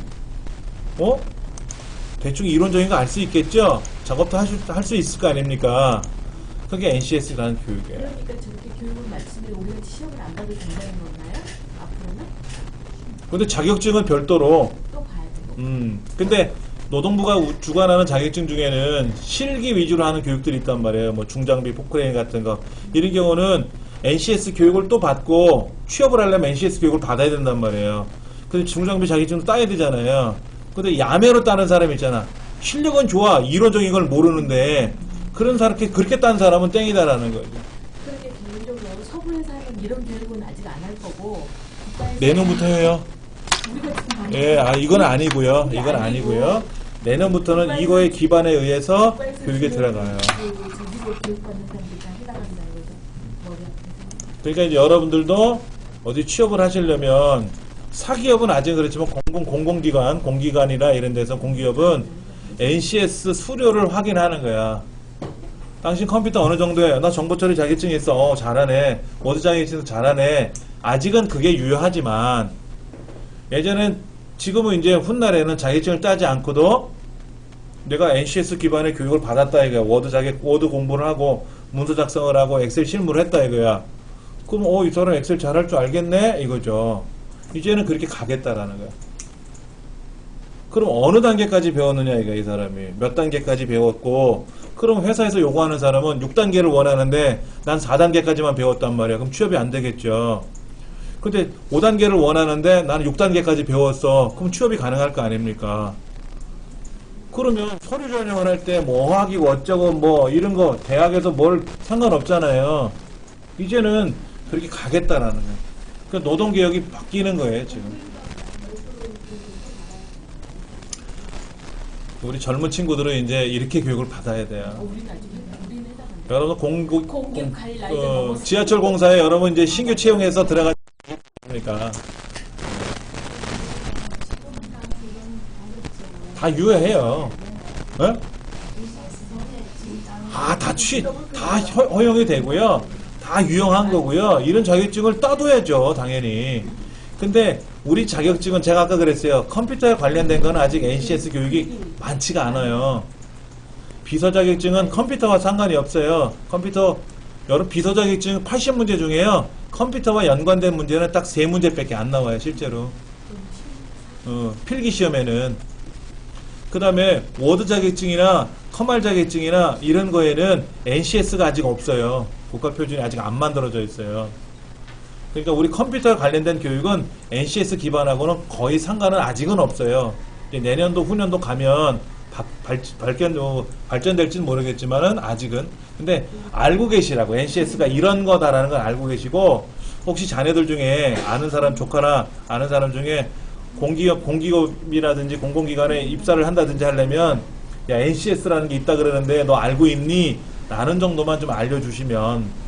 대충 이론적인 거 알 수 있겠죠? 작업도 할 수 있을 거 아닙니까? 그게 NCS라는 교육이에요. 그러니까 저렇게 교육을 마치면 우리가 시험을 안 봐도 된다는 건가요? 앞으로는? 근데 자격증은 별도로. 또 봐야 되고. 근데 노동부가 주관하는 자격증 중에는 실기 위주로 하는 교육들이 있단 말이에요. 뭐 중장비, 포크레인 같은 거. 이런 경우는 NCS 교육을 또 받고 취업을 하려면 NCS 교육을 받아야 된단 말이에요. 근데 중장비 자격증도 따야 되잖아요. 근데 야매로 따는 사람 있잖아. 실력은 좋아. 이론적인 걸 모르는데 그런 사람 그렇게 딴 사람은 땡이다라는 거죠. 그렇게 개인적으로 서부에서는 이런 교육은 아직 안 할 거고 내년부터 해요. 우리가 지금 예, 이건 아니고요. 이건 아니고요. 내년부터는 이거에 기반에 의해서 교육에 들어가요. 제주도 교육받는 사람들이 다 해당한다 이거죠. 머리 아프고. 그러니까 이제 여러분들도 어디 취업을 하시려면 사기업은 아직 그렇지만 공공기관, 공기관이나 이런 데서 공기업은 NCS 수료를 확인하는 거야. 당신 컴퓨터 어느 정도에 나 정보처리 자격증이 있어. 잘하네. 워드 자격증도 잘하네. 아직은 그게 유효하지만 예전엔 지금은 이제 훗날에는 자격증을 따지 않고도 내가 NCS 기반의 교육을 받았다 이거야. 워드 공부를 하고 문서 작성을 하고 엑셀 실무를 했다 이거야. 그럼 이 사람 엑셀 잘할 줄 알겠네 이거죠. 이제는 그렇게 가겠다라는 거야. 그럼 어느 단계까지 배웠느냐 이거 이 사람이 몇 단계까지 배웠고 그럼 회사에서 요구하는 사람은 6단계를 원하는데 난 4단계까지만 배웠단 말이야. 그럼 취업이 안 되겠죠. 근데 5단계를 원하는데 나는 6단계까지 배웠어. 그럼 취업이 가능할 거 아닙니까? 그러면 서류 전형을 할 때 뭐 어학이고 어쩌고 뭐 이런 거 대학에서 뭘 상관없잖아요. 이제는 그렇게 가겠다라는 거예요. 그 노동개혁이 바뀌는 거예요 지금. 우리 젊은 친구들은 이제 이렇게 교육을 받아야 돼요. 우리는 해당한다. 여러분 공급 갈 나이가 넘었어. 지하철 공사에 여러분 이제 신규 채용해서 들어가니까 다 유효해요. 어? 다 허용이 되고요. 다 유용한 거고요. 이런 자격증을 따둬야죠, 당연히. 근데 우리 자격증은 제가 아까 그랬어요. 컴퓨터에 관련된 건 아직 NCS 교육이 많지가 않아요. 비서 자격증은 컴퓨터와 상관이 없어요. 컴퓨터 여러분 비서 자격증 80문제 중에요. 컴퓨터와 연관된 문제는 딱 3문제밖에 안 나와요, 실제로. 필기 시험에는. 그 다음에 워드 자격증이나 커말 자격증이나 이런 거에는 NCS가 아직 없어요. 국가표준이 아직 안 만들어져 있어요. 그러니까 우리 컴퓨터 관련된 교육은 NCS 기반하고는 거의 상관은 아직은 없어요. 이제 내년도 후년도 가면 발전될지는 모르겠지만은 아직은. 근데 알고 계시라고 NCS가 이런 거다라는 걸 알고 계시고, 혹시 자녀들 중에 아는 사람, 조카나 아는 사람 중에 공기업이라든지 공공기관에 입사를 한다든지 하려면, 야, NCS라는 게 있다 그러는데 너 알고 있니? 라는 정도만 좀 알려주시면,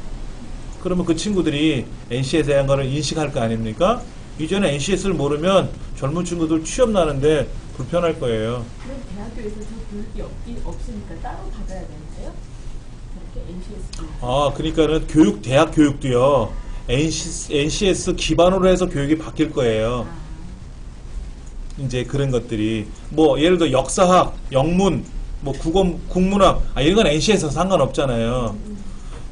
그러면 그 친구들이 NCS에 대한 거를 인식할 거 아닙니까? 이전에 NCS를 모르면 젊은 친구들 취업 나는데 불편할 거예요. 그럼 대학교에서 저 교육이 없으니까 따로 받아야 되는데요? 그렇게 NCS 교육. 그러니까는 대학 교육도요, NCS 기반으로 해서 교육이 바뀔 거예요. 이제 그런 것들이, 뭐, 예를 들어 역사학, 영문, 뭐, 국문학, 이런 건 NCS에서 상관없잖아요.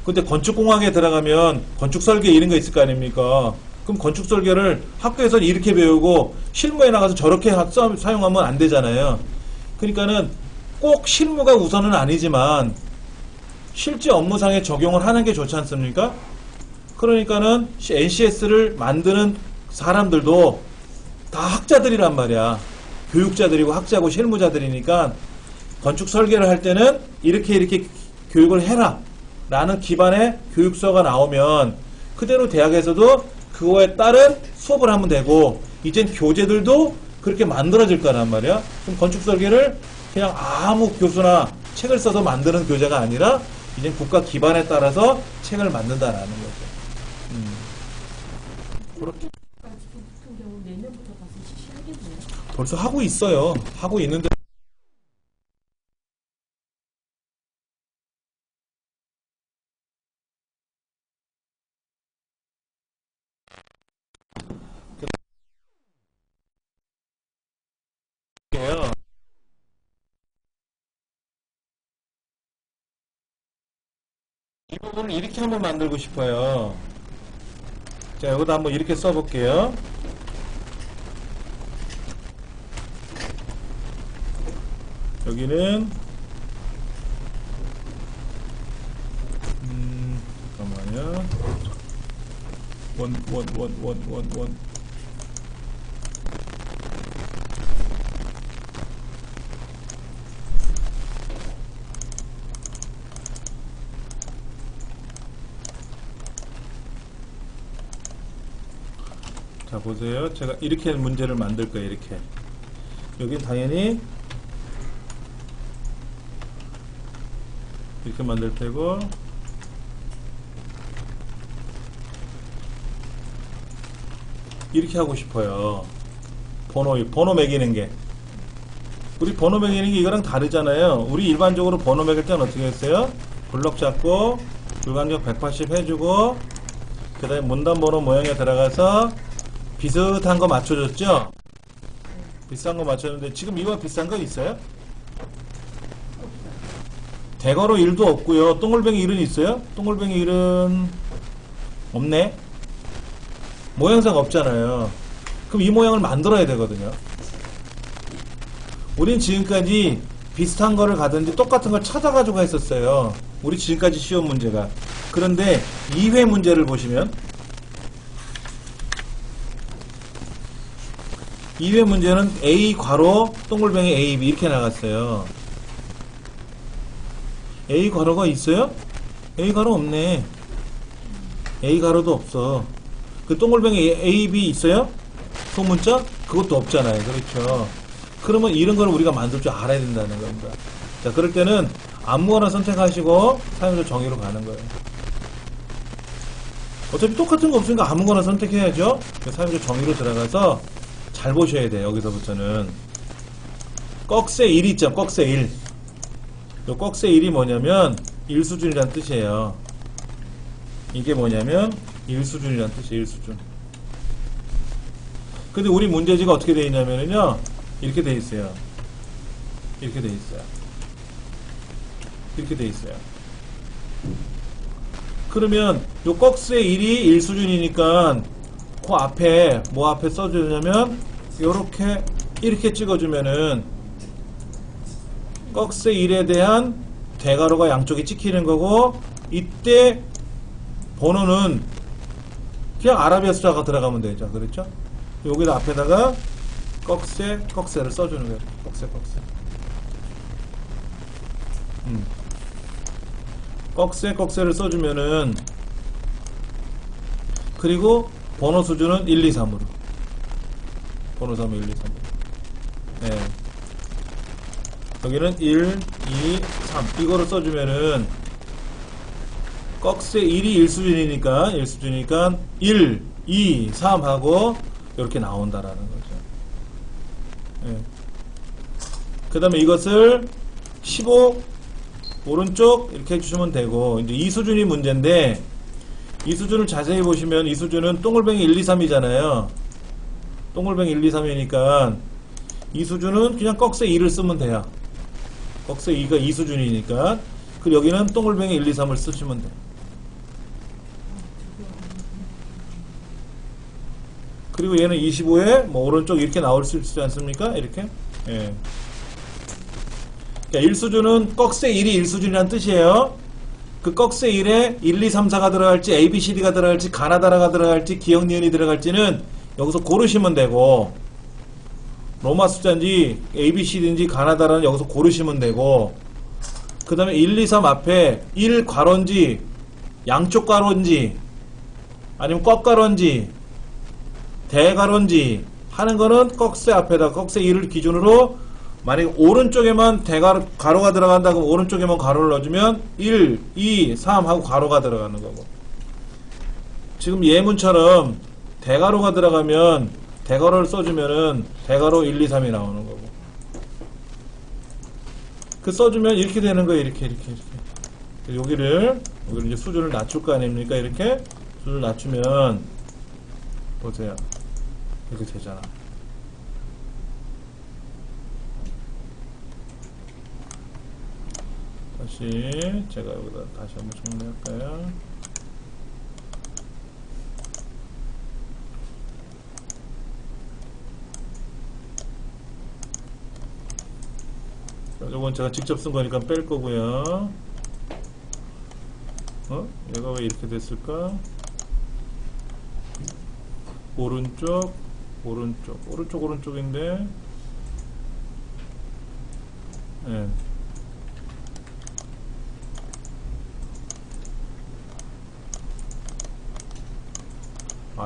근데 건축공학에 들어가면 건축설계 이런 거 있을 거 아닙니까? 그럼 건축설계를 학교에서는 이렇게 배우고 실무에 나가서 저렇게 사용하면 안 되잖아요. 그러니까는 꼭 실무가 우선은 아니지만 실제 업무상에 적용을 하는 게 좋지 않습니까? 그러니까는 NCS를 만드는 사람들도 다 학자들이란 말이야. 교육자들이고 학자고 실무자들이니까 건축 설계를 할 때는 이렇게 교육을 해라 라는 기반의 교육서가 나오면 그대로 대학에서도 그거에 따른 수업을 하면 되고, 이젠 교재들도 그렇게 만들어질 거란 말이야. 그럼 건축 설계를 그냥 아무 교수나 책을 써서 만드는 교재가 아니라 이제 국가 기반에 따라서 책을 만든다라는 거죠. 그렇게 같은 경우 내년부터 가서 실시하겠네요. 벌써 하고 있어요. 하고 있는데 이 부분을 이렇게 한번 만들고 싶어요. 자, 여기다 한번 이렇게 써볼게요. 여기는 잠깐만요. 원. 자, 보세요. 제가 이렇게 문제를 만들 거예요. 이렇게. 여긴 당연히 이렇게 만들 테고, 이렇게 하고 싶어요. 번호 매기는 게. 우리 번호 매기는 게 이거랑 다르잖아요. 우리 일반적으로 번호 매길 때는 어떻게 했어요? 블럭 잡고 불간격 180 해주고, 그 다음에 문단 번호 모양에 들어가서 비슷한 거 맞춰줬죠? 비싼 거 맞췄는데 지금 이와 비싼 거 있어요? 대괄호 1도 없고요. 동글뱅이 1은 있어요? 동글뱅이 1은 없네? 모양상 없잖아요. 그럼 이 모양을 만들어야 되거든요. 우린 지금까지 비슷한 거를 가든지 똑같은 걸 찾아가지고 했었어요. 우리 지금까지 시험 문제가. 그런데 2회 문제를 보시면 2회 문제는 A 괄호 동글뱅이 AB 이렇게 나갔어요. A 괄호가 있어요? A 괄호 없네. A 괄호도 없어. 그 동글뱅이 AB 있어요? 소문자? 그것도 없잖아요. 그렇죠. 그러면 이런 걸 우리가 만들 줄 알아야 된다는 겁니다. 자, 그럴 때는 아무거나 선택하시고 사용자 정의로 가는 거예요. 어차피 똑같은 거 없으니까 아무거나 선택해야죠. 사용자 정의로 들어가서 잘 보셔야 돼요. 여기서부터는 꺽쇠 1이 있죠. 꺽쇠 1. 요 꺽쇠 1이 뭐냐면 1수준이란 뜻이에요. 이게 뭐냐면 1수준이란 뜻이에요. 1수준. 근데 우리 문제지가 어떻게 되어 있냐면요, 이렇게 되어 있어요. 이렇게 되어 있어요. 이렇게 되어 있어요. 그러면 요 꺽스의 1이 1수준이니까 그 앞에 뭐 앞에 써주냐면 요렇게 이렇게 찍어주면은 꺽스의 1에 대한 대괄호가 양쪽에 찍히는 거고, 이때 번호는 그냥 아라비아 숫자가 들어가면 되죠. 그렇죠? 여기다 앞에다가 꺽쇠를 써주는 거예요. 꺽쇠. 꺽쇠를 써주면은, 그리고 번호 수준은 1, 2, 3으로. 번호 3, 1, 2, 3으로. 네. 여기는 1, 2, 3. 이거를 써주면은, 꺽쇠 1이 1수준이니까 1, 2, 3 하고, 이렇게 나온다라는 거죠. 네. 그 다음에 이것을 15, 오른쪽 이렇게 해주시면 되고, 이제 이 수준이 문제인데, 이 수준을 자세히 보시면 이 수준은 동글뱅이 1, 2, 3이잖아요. 동글뱅이 1, 2, 3이니까 이 수준은 그냥 꺽쇠 2를 쓰면 돼요. 꺽쇠 2가 이 수준이니까. 그리고 여기는 동글뱅이 1, 2, 3을 쓰시면 돼요. 그리고 얘는 25에 뭐 오른쪽 이렇게 나올 수 있지 않습니까? 이렇게. 예. 그러니까 1수준은 꺽쇠 1이 1수준이라는 뜻이에요. 그 꺽쇠 1에 1, 2, 3, 4가 들어갈지, A, B, C, D가 들어갈지, 가나다라가 들어갈지, 기억, 니은이 들어갈지는 여기서 고르시면 되고, 로마 숫자인지, A, B, C, D인지, 가나다라는 여기서 고르시면 되고, 그 다음에 1, 2, 3 앞에 1 괄호인지, 양쪽 괄호인지, 아니면 꺽 괄호인지, 대괄호인지 하는 거는 꺽쇠 앞에다 꺽쇠 1을 기준으로, 만약에 오른쪽에만 가로가 들어간다 그러면 오른쪽에만 가로를 넣어주면 1, 2, 3 하고 가로가 들어가는 거고, 지금 예문처럼 대괄호가 들어가면 대괄호를 써주면은 대괄호 1, 2, 3이 나오는 거고, 그 써주면 이렇게 되는 거예요. 이렇게. 여기를 이제 수준을 낮출 거 아닙니까? 이렇게 수준을 낮추면 보세요. 이렇게 되잖아. 다시 제가 여기다 다시 한번 정리할까요? 이건 제가 직접 쓴 거니까 뺄 거고요. 얘가 왜 이렇게 됐을까? 오른쪽인데, 네.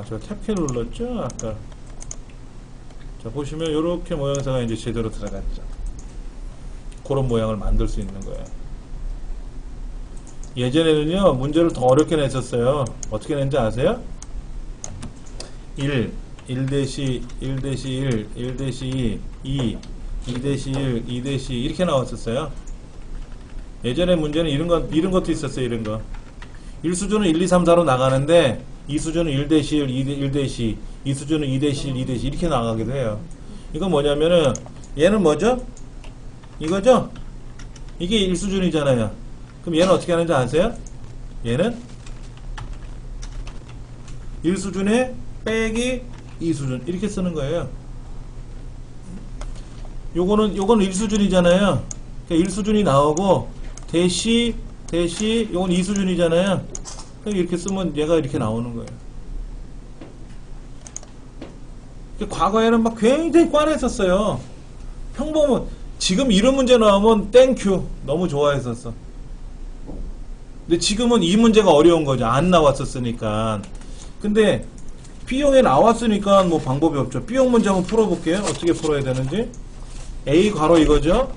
제가 탭키 눌렀죠? 아까. 자, 보시면 이렇게 모양새가 이제 제대로 들어갔죠. 그런 모양을 만들 수 있는 거예요. 예전에는요, 문제를 더 어렵게 냈었어요. 어떻게 냈는지 아세요? 1, 1-1, 1-1, 1-2, 2, 2-1, 2-2 이렇게 나왔었어요. 예전에 문제는 이런 것도 있었어요. 이런 거. 1수준은 1, 2, 3, 4로 나가는데 2수준은 1-1, 1-2, 2수준은 2-1, 2-2 이렇게 나가기도 해요. 이건 뭐냐면은 얘는 뭐죠? 이거죠? 이게 1수준이잖아요. 그럼 얘는 어떻게 하는지 아세요? 얘는 1수준에 빼기 2수준 이렇게 쓰는 거예요. 요거는 1수준이잖아요. 그러니까 1수준이 나오고 대시 요건 2수준이잖아요. 이렇게 쓰면 얘가 이렇게 나오는 거예요. 과거에는 막 굉장히 꽈냈었어요. 평범은 지금 이런 문제 나오면 땡큐 너무 좋아했었어. 근데 지금은 이 문제가 어려운 거죠. 안 나왔었으니까. 근데 B형에 나왔으니까 뭐 방법이 없죠. B형 문제 한번 풀어볼게요. 어떻게 풀어야 되는지. A 괄호 이거죠.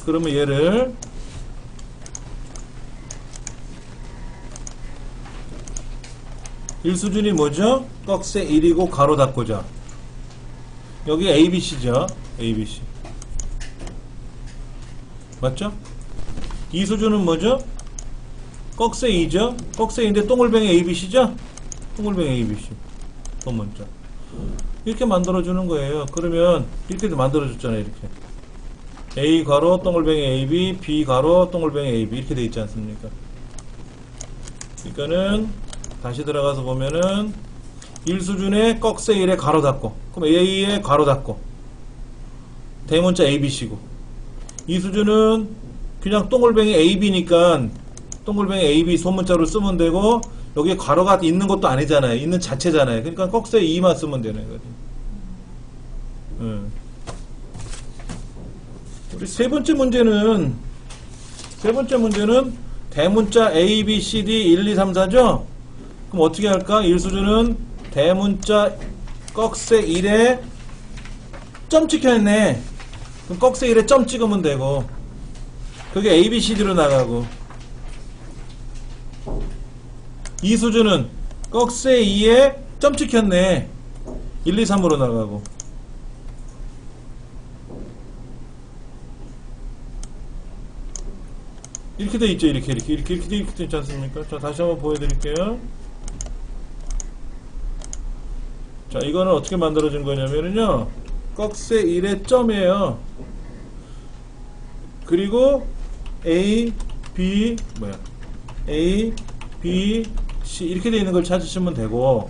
그러면 얘를 일수준이 뭐죠? 꺽쇠 1이고 가로 닫고죠. 여기 ABC죠. ABC. 맞죠? 이 수준은 뭐죠? 꺽쇠 2죠? 꺽쇠 2인데 동글뱅이 ABC죠? 동글뱅이 ABC. 더 먼저. 이렇게 만들어주는 거예요. 그러면 이렇게도 만들어줬잖아요. 이렇게. A 가로 동글뱅이 AB, B 가로 동글뱅이 AB 이렇게 돼 있지 않습니까? 그러니까는 다시 들어가서 보면은 1수준에 꺽쇠 1에 가로 닫고, 그럼 A에 가로 닫고, 대문자 ABC고, 2수준은 그냥 동글뱅이 AB니까 동글뱅이 AB 소문자로 쓰면 되고, 여기에 가로가 있는 것도 아니잖아요. 있는 자체잖아요. 그러니까 꺽쇠 2만 쓰면 되는 거거든요. 우리 세 번째 문제는 대문자 A, B, C, D 1, 2, 3, 4죠? 그럼 어떻게 할까? 1수준은 대문자 꺽쇠 1에 점 찍혀있네. 그럼 꺽쇠 1에 점 찍으면 되고, 그게 A, B, C, D로 나가고, 2수준은 꺽쇠 2에 점 찍혔네. 1, 2, 3으로 나가고, 이렇게 돼 있죠. 이렇게 돼 있지 않습니까? 자, 다시 한번 보여드릴게요. 자, 이거는 어떻게 만들어진 거냐면요, 꺽쇠 1의 점이에요. 그리고 A, B, C 이렇게 돼 있는 걸 찾으시면 되고,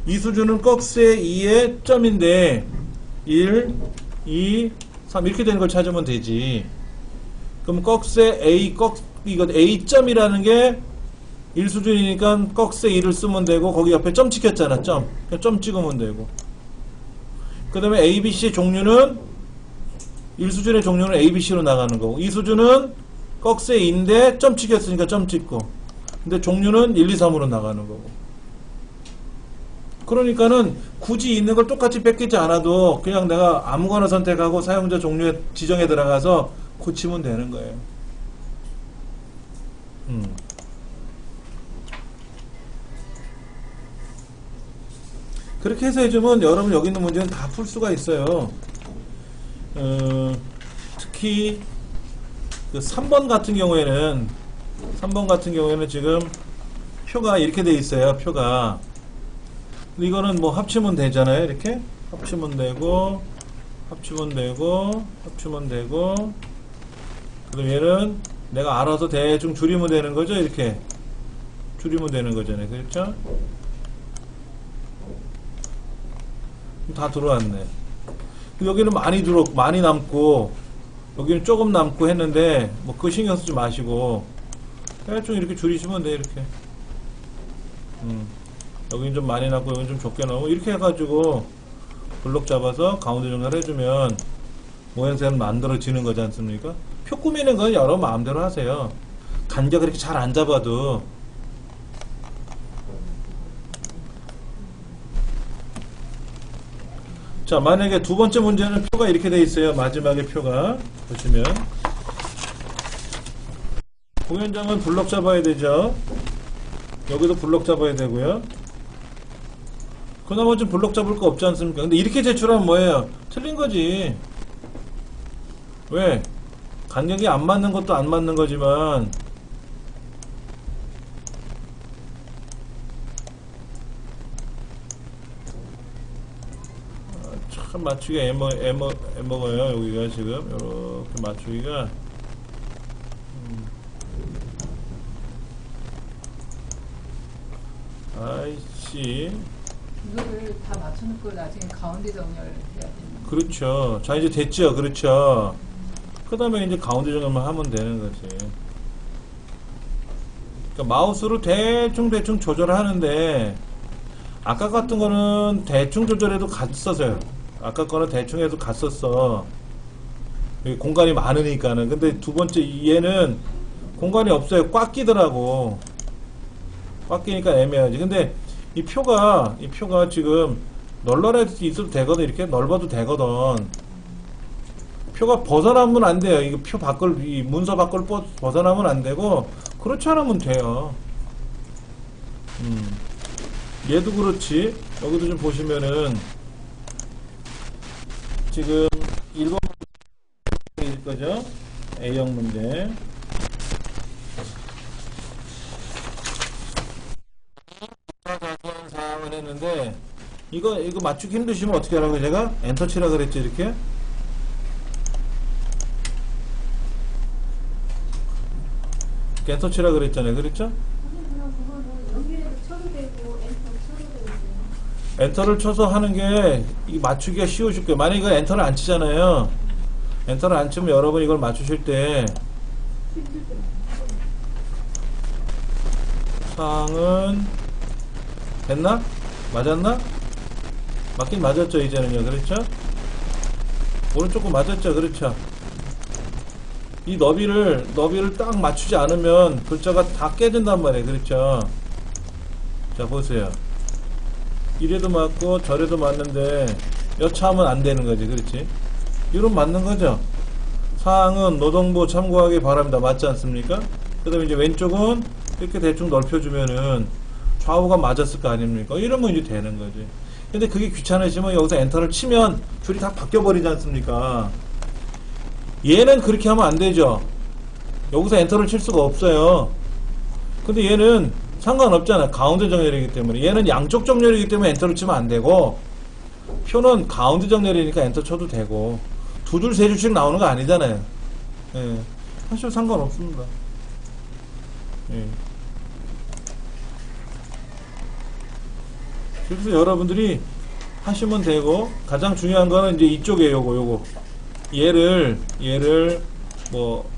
이 수준은 꺽쇠 2의 점인데 1, 2, 3 이렇게 되는 걸 찾으면 되지. 그럼 꺽쇠 A, 이거 A점이라는 게 1수준이니까 꺽쇠 2를 쓰면 되고, 거기 옆에 점 찍혔잖아. 점 찍으면 되고, 그 다음에 ABC 종류는 1수준의 종류는 ABC로 나가는 거고, 2수준은 꺽쇠 2인데 점 찍혔으니까 점 찍고, 근데 종류는 1, 2, 3으로 나가는 거고. 그러니까는 굳이 있는 걸 똑같이 뺏기지 않아도 그냥 내가 아무거나 선택하고 사용자 종류의 지정에 들어가서 고치면 되는 거예요. 그렇게 해서 해주면 여러분 여기 있는 문제는 다 풀 수가 있어요. 특히 그 3번 같은 경우에는 지금 표가 이렇게 돼 있어요. 표가. 이거는 뭐 합치면 되잖아요. 이렇게 합치면 되고, 그럼 얘는 내가 알아서 대충 줄이면 되는 거죠. 이렇게 줄이면 되는 거잖아요. 그렇죠? 다 들어왔네. 여기는 많이 남고, 여기는 조금 남고 했는데, 뭐 그거 신경 쓰지 마시고 대충 이렇게 줄이시면 돼. 이렇게 여기는 좀 많이 남고 여기는 좀 적게 나오고, 이렇게 해가지고 블록 잡아서 가운데 정렬 해주면 모양새는 만들어지는 거지 않습니까? 표 꾸미는 건 여러 마음대로 하세요. 간격을 이렇게 잘 안 잡아도. 자, 만약에 두 번째 문제는 표가 이렇게 돼 있어요. 마지막에 표가 보시면 공연장은 블록 잡아야 되죠. 여기도 블록 잡아야 되고요. 그 나머지는 블록 잡을 거 없지 않습니까? 근데 이렇게 제출하면 뭐예요? 틀린 거지. 왜? 간격이 안 맞는 것도 안 맞는 거지만, 참 맞추기가 애먹어요. 여기가 지금 이렇게 맞추기가. 아이씨. 이거를 다 맞춰놓고 나중에 가운데 정렬을 해야 되는. 그렇죠. 자, 이제 됐죠. 그렇죠. 그 다음에 이제 가운데 정렬만 하면 되는 거지. 그러니까 마우스로 대충 조절하는데, 아까 같은 거는 대충 조절해도 갔었어요. 아까 거는 대충 해도 갔었어. 여기 공간이 많으니까는. 근데 두 번째 얘는 공간이 없어요. 꽉 끼더라고. 꽉 끼니까 애매하지. 근데 이 표가 지금 널널해도 있어도 되거든. 이렇게 넓어도 되거든. 표가 벗어나면 안 돼요. 이거 표 밖을, 이 문서 밖을 벗어나면 안 되고, 그렇지 않으면 돼요. 얘도 그렇지. 여기도 좀 보시면은 지금 1번 문제일 거죠. A형 문제. 사항을 했는데, 이거 맞추기 힘드시면 어떻게 하라고 제가 엔터 치라 그랬지. 이렇게 엔터 치라 그랬잖아요. 그렇죠? 엔터를 쳐서 하는 게 이 맞추기가 쉬우실 거예요. 만약에 이거 엔터를 안 치잖아요. 엔터를 안 치면 여러분 이걸 맞추실 때 사항은 됐나? 맞았나? 맞긴 맞았죠. 이제는요. 그렇죠? 오른쪽 거 맞았죠. 그렇죠? 이 너비를 딱 맞추지 않으면 글자가 다 깨진단 말이에요. 그렇죠? 자, 보세요. 이래도 맞고 저래도 맞는데 여차하면 안 되는 거지. 그렇지? 이런 맞는 거죠? 사항은 노동부 참고하기 바랍니다. 맞지 않습니까? 그 다음에 이제 왼쪽은 이렇게 대충 넓혀주면은 좌우가 맞았을 거 아닙니까? 이러면 이제 되는 거지. 근데 그게 귀찮으시면 여기서 엔터를 치면 줄이 다 바뀌어버리지 않습니까? 얘는 그렇게 하면 안 되죠. 여기서 엔터를 칠 수가 없어요. 근데 얘는 상관없잖아. 가운데 정렬이기 때문에. 얘는 양쪽 정렬이기 때문에 엔터를 치면 안 되고, 표는 가운데 정렬이니까 엔터 쳐도 되고, 두 줄, 세 줄씩 나오는 거 아니잖아요. 예. 사실 상관없습니다. 예. 그래서 여러분들이 하시면 되고, 가장 중요한 거는 이제 이쪽에 요거. 얘를 뭐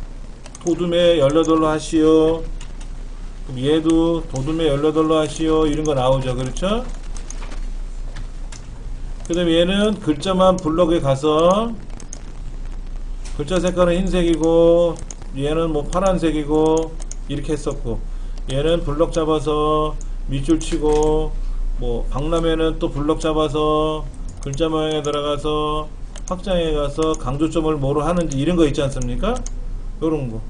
도둠에 18로 하시오. 그럼 얘도 도둠에 18로 하시오. 이런 거 나오죠. 그렇죠? 그 다음에 얘는 글자만 블럭에 가서 글자 색깔은 흰색이고 얘는 뭐 파란색이고 이렇게 했었고, 얘는 블럭 잡아서 밑줄 치고 뭐 박람회는 또 블럭 잡아서 글자 모양에 들어가서 확장해 가서 강조점을 뭐로 하는지 이런 거 있지 않습니까? 요런 거.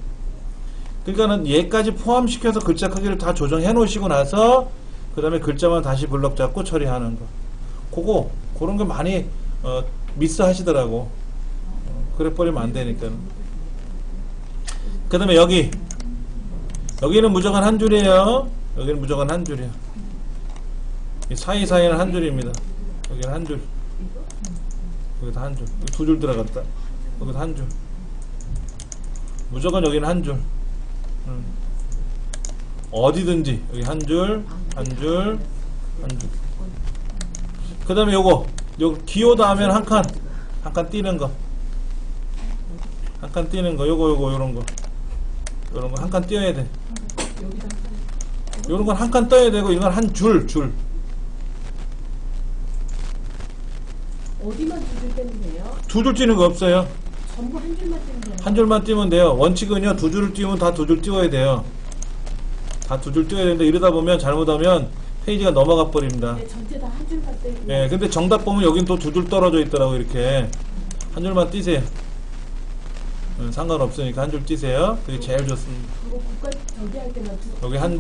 그러니까는 얘까지 포함시켜서 글자 크기를 다 조정해 놓으시고 나서 그 다음에 글자만 다시 블럭 잡고 처리하는 거. 그런 거 많이 미스 하시더라고. 그래 버리면 안 되니까. 그 다음에 여기는 무조건 한 줄이에요. 여기는 무조건 한 줄이야. 이 사이사이는 한 줄입니다. 여기는 한 줄. 여기도 한 줄. 두 줄 들어갔다. 여기도 한 줄. 무조건 여기는 한 줄. 어디든지 여기 한 줄, 한 줄, 한 줄. 그 다음에 요거 기호다 하면 한 칸 띄는 거. 한 칸 띄는 거. 요런 거 한 칸 띄어야 돼. 요런 건 한 칸 떠야 되고, 이건 한 줄. 어디만 두 줄 떼면 돼요? 두 줄 띄는 거 없어요. 전부 한 줄만 떼면 돼요? 한 줄만 띄면 돼요. 원칙은요, 두 줄을 띄우면 다 두 줄 띄워야 돼요. 다 두 줄 띄워야 되는데, 이러다 보면 잘못하면 페이지가 넘어가 버립니다. 네, 전체 다 한 줄만 떼고. 예, 근데 정답 보면 여긴 또 두 줄 떨어져 있더라고. 이렇게 한 줄만 띄세요. 상관없으니까 한 줄 띄세요. 그게 제일 좋습니다. 그거 국가 저기 할 때만 여기 한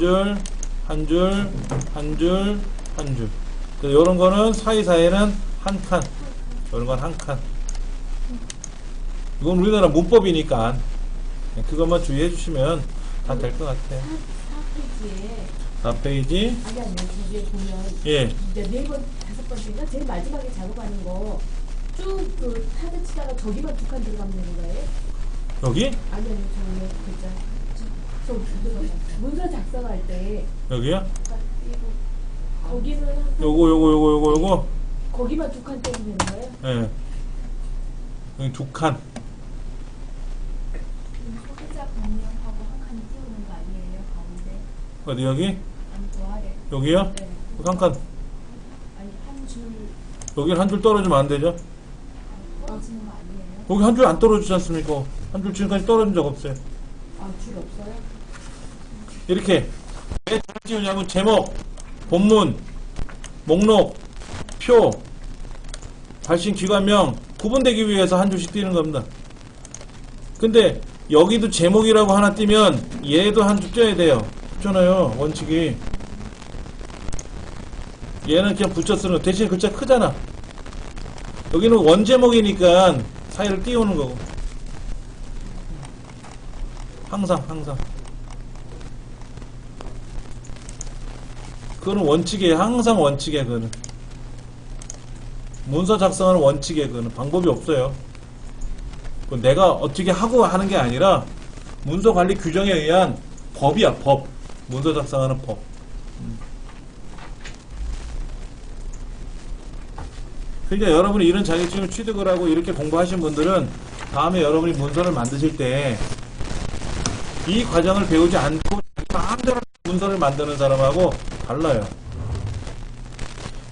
줄. 요런 거는 사이사이는 한 칸. 요런 건 한 칸. 이건 우리나라 문법이니까 그것만 주의해 주시면 다 될 것 같아요. 4페이지에 4페이지. 아니 저기에 보면 예. 이제 4번, 5번째인가 제일 마지막에 작업하는 거 쭉 그 타드 치다가 저기만 두 칸 들어가면 되는 거예요? 여기? 아니 저기 글자 저 문서 작성할 때 여기요? 거기는 항상 요거. 거기만 두 칸 떼면 되는 거예요? 예. 여기 두 칸. 소비자 변경하고 한 칸 띄우는 거 아니에요? 가운데? 어디 여기? 아니 그 아래. 여기요? 네. 한 칸. 아니 한 줄 여기는 한 줄 떨어지면 안 되죠? 떨어지는 거 아니에요? 여기 한 줄 안 떨어지지 않습니까? 한 줄 지금까지 떨어진 적 없어요. 아 줄 없어요? 이렇게 왜 띄우냐면 제목, 본문, 목록, 표, 발신 기관명 구분되기 위해서 한 줄씩 띄는 겁니다. 근데 여기도 제목이라고 하나 띄면 얘도 한 줄 띄어야 돼요. 없잖아요, 원칙이. 얘는 그냥 붙여 쓰는 거. 대신 글자 크잖아. 여기는 원제목이니까 사이를 띄우는 거고. 항상 그거는 원칙이에요. 항상 원칙이에요. 그거는 문서 작성하는 원칙이에요. 그거는 방법이 없어요. 그건 내가 어떻게 하고 하는 게 아니라 문서 관리 규정에 의한 법이야. 법. 문서 작성하는 법. 그러니까 여러분이 이런 자격증을 취득을 하고 이렇게 공부하신 분들은 다음에 여러분이 문서를 만드실 때 이 과정을 배우지 않고 마음대로 문서를 만드는 사람하고 달라요.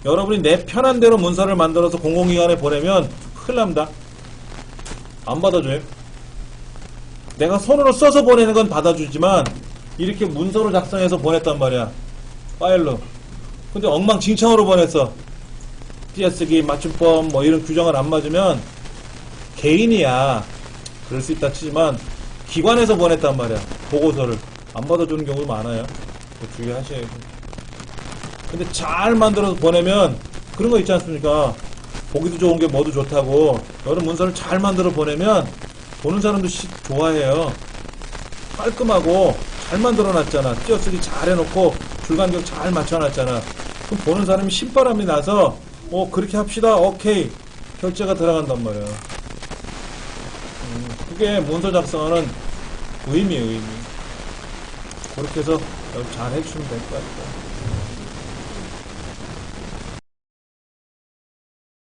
여러분이 내 편한 대로 문서를 만들어서 공공기관에 보내면 큰일 납니다. 안 받아줘요. 내가 손으로 써서 보내는 건 받아주지만 이렇게 문서로 작성해서 보냈단 말이야. 파일로. 근데 엉망진창으로 보냈어. 띄어쓰기, 맞춤법 뭐 이런 규정을 안 맞으면 개인이야. 그럴 수 있다 치지만 기관에서 보냈단 말이야. 보고서를. 안 받아주는 경우도 많아요. 주의하셔야죠. 근데 잘 만들어서 보내면 그런 거 있지 않습니까? 보기도 좋은 게 뭐도 좋다고 여러 문서를 잘 만들어 보내면 보는 사람도 좋아해요. 깔끔하고 잘 만들어 놨잖아. 띄어쓰기 잘 해놓고 줄간격 잘 맞춰놨잖아. 그럼 보는 사람이 신바람이 나서 그렇게 합시다. 오케이. 결제가 들어간단 말이야. 그게 문서 작성하는 의미예요, 의미. 그렇게 해서 잘 해주시면 될 것 같아요.